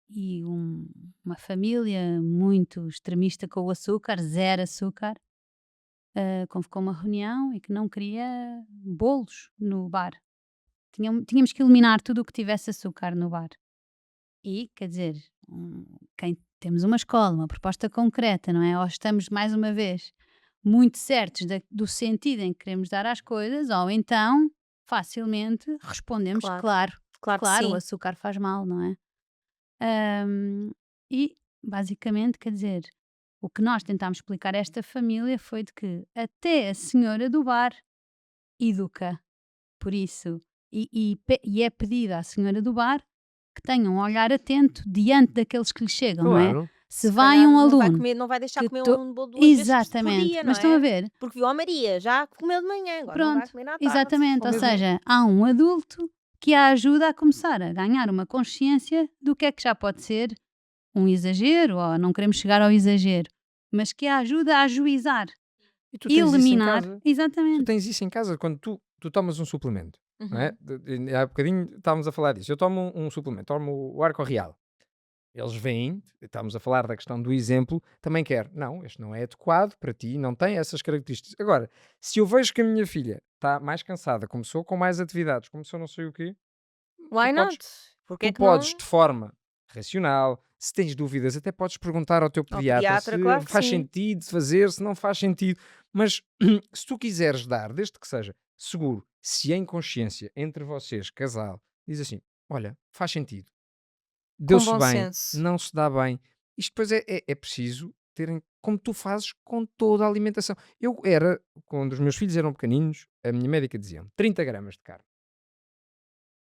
uma família muito extremista com o açúcar, zero açúcar, convocou uma reunião e que não queria bolos no bar. Tínhamos que eliminar tudo o que tivesse açúcar no bar. E, quer dizer, temos uma escola, uma proposta concreta, não é? Ou estamos, mais uma vez, muito certos do sentido em que queremos dar às coisas, ou então, facilmente, respondemos, Claro. claro, Claro que o sim. açúcar faz mal, não é? E, basicamente, quer dizer, o que nós tentámos explicar a esta família foi de que até a senhora do bar educa. Por isso, e é pedido à senhora do bar que tenha um olhar atento diante daqueles que lhe chegam, não é? Claro. Se Se vai calhar um não vai aluno comer, não vai deixar que comer to- um bolo duas vezes por Exatamente, dia, não mas estão a é? ver? Porque viu a Maria, já comeu de manhã, agora não vai Pronto, comer à tarde. exatamente, ou mesmo- seja, há um adulto que a ajuda a começar a ganhar uma consciência do que é que já pode ser um exagero, ou não queremos chegar ao exagero, mas que a ajuda a ajuizar, E tu tens isso em eliminar, casa. Tu exatamente. tens isso em casa quando tu tomas um suplemento. Não é? Uhum. Há bocadinho estávamos a falar disso. Eu tomo um suplemento, tomo o Arco Real. Eles vêm, estamos a falar da questão do exemplo, também quer. Não, este não é adequado para ti, não tem essas características. Agora, se eu vejo que a minha filha está mais cansada, começou com mais atividades, começou não sei o quê, Why tu podes, not? Porque é tu que não? podes de forma racional. Se tens dúvidas, até podes perguntar ao teu Ao pediatra pediatra, se claro que faz sim. sentido fazer, se não faz sentido. Mas se tu quiseres dar, desde que seja seguro, se em consciência entre vocês, casal, diz assim: olha, faz sentido, Com deu-se bom bem, senso. não se dá bem. Isto depois é preciso terem, como tu fazes com toda a alimentação. Quando os meus filhos eram pequeninos, a minha médica dizia 30 gramas de carne.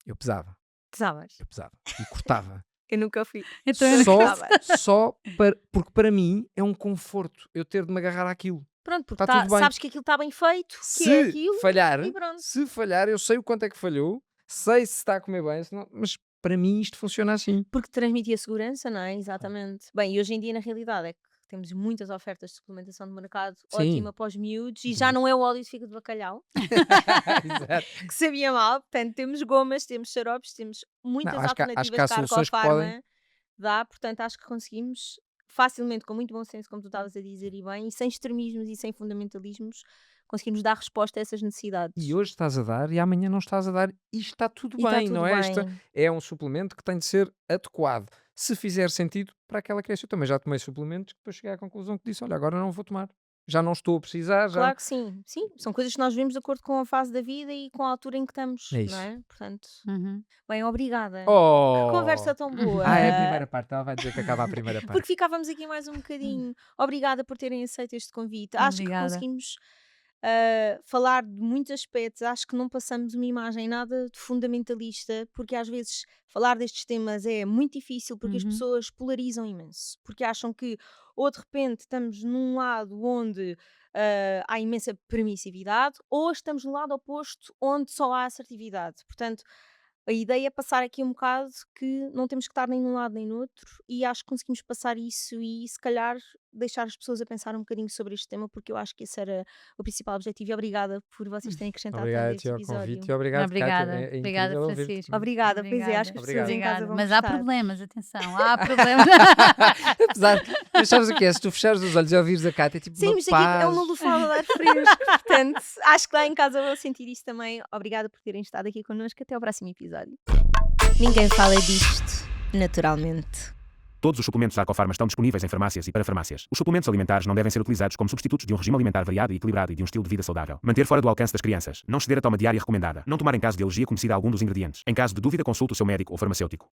Eu pesava, Pesavas? eu pesava e cortava. Eu nunca fui. Então eu Só, Pesava. porque para mim é um conforto eu ter de me agarrar àquilo. Pronto, porque Tá tudo bem. sabes que aquilo está bem feito, que é Se aquilo, falhar, e pronto. eu sei o quanto é que falhou, sei se está a comer bem, se não, mas para mim isto funciona assim. Porque transmitia segurança, não é? Exatamente. Bem, e hoje em dia, na realidade, é que temos muitas ofertas de suplementação de mercado Sim. ótima para os miúdos e já não é o óleo de fígado de bacalhau, Exato. que sabia mal. Portanto, temos gomas, temos xaropes, temos muitas Não, acho que há alternativas que a soluções que podem. Arcofarma dá. Portanto, acho que conseguimos facilmente, com muito bom senso, como tu estavas a dizer, e bem, e sem extremismos e sem fundamentalismos, conseguimos dar resposta a essas necessidades. E hoje estás a dar e amanhã não estás a dar e está tudo E está bem, tudo não é? bem. É um suplemento que tem de ser adequado. Se fizer sentido para aquela criança. Eu também já tomei suplementos que depois cheguei à conclusão que disse: olha, agora não vou tomar. Já não estou a precisar, já. Claro que sim. Sim, são coisas que nós vemos de acordo com a fase da vida e com a altura em que estamos, É não isso. é? Portanto, Uhum. bem, obrigada. Que Oh! conversa tão boa. É a primeira parte. Ela vai dizer que acaba a primeira parte. Porque ficávamos aqui mais um bocadinho. Obrigada por terem aceito este convite. Acho que Obrigada. conseguimos falar de muitos aspectos. Acho que não passamos uma imagem nada de fundamentalista, porque às vezes falar destes temas é muito difícil porque as Uhum. pessoas polarizam imenso. Porque acham que, ou de repente estamos num lado onde há imensa permissividade, ou estamos no lado oposto onde só há assertividade. Portanto, a ideia é passar aqui um bocado que não temos que estar nem num lado nem no outro, e acho que conseguimos passar isso e se calhar deixar as pessoas a pensar um bocadinho sobre este tema, porque eu acho que esse era o principal objetivo. E obrigada por vocês terem acrescentado tanto a Obrigado, este tio, ao episódio. convite. E obrigado, Obrigada. Kátia. É Obrigada, incrível ouvir-te. Francisco. Obrigada, pois é, acho que as pessoas em Obrigado. casa vão Mas há gostar. problemas, atenção, há problemas. Apesar, mas sabes o que é? Se tu fechares os olhos e ouvires a Cátia, é tipo Sim, uma mas aqui é um paz. Lulu fala de ar fresco, portanto, acho que lá em casa vou sentir isso também. Obrigada por terem estado aqui connosco. Até ao próximo episódio. Ninguém fala disto naturalmente. Todos os suplementos da Arcofarma estão disponíveis em farmácias e para farmácias. Os suplementos alimentares não devem ser utilizados como substitutos de um regime alimentar variado e equilibrado e de um estilo de vida saudável. Manter fora do alcance das crianças. Não exceder a toma diária recomendada. Não tomar em caso de alergia conhecida a algum dos ingredientes. Em caso de dúvida, consulte o seu médico ou farmacêutico.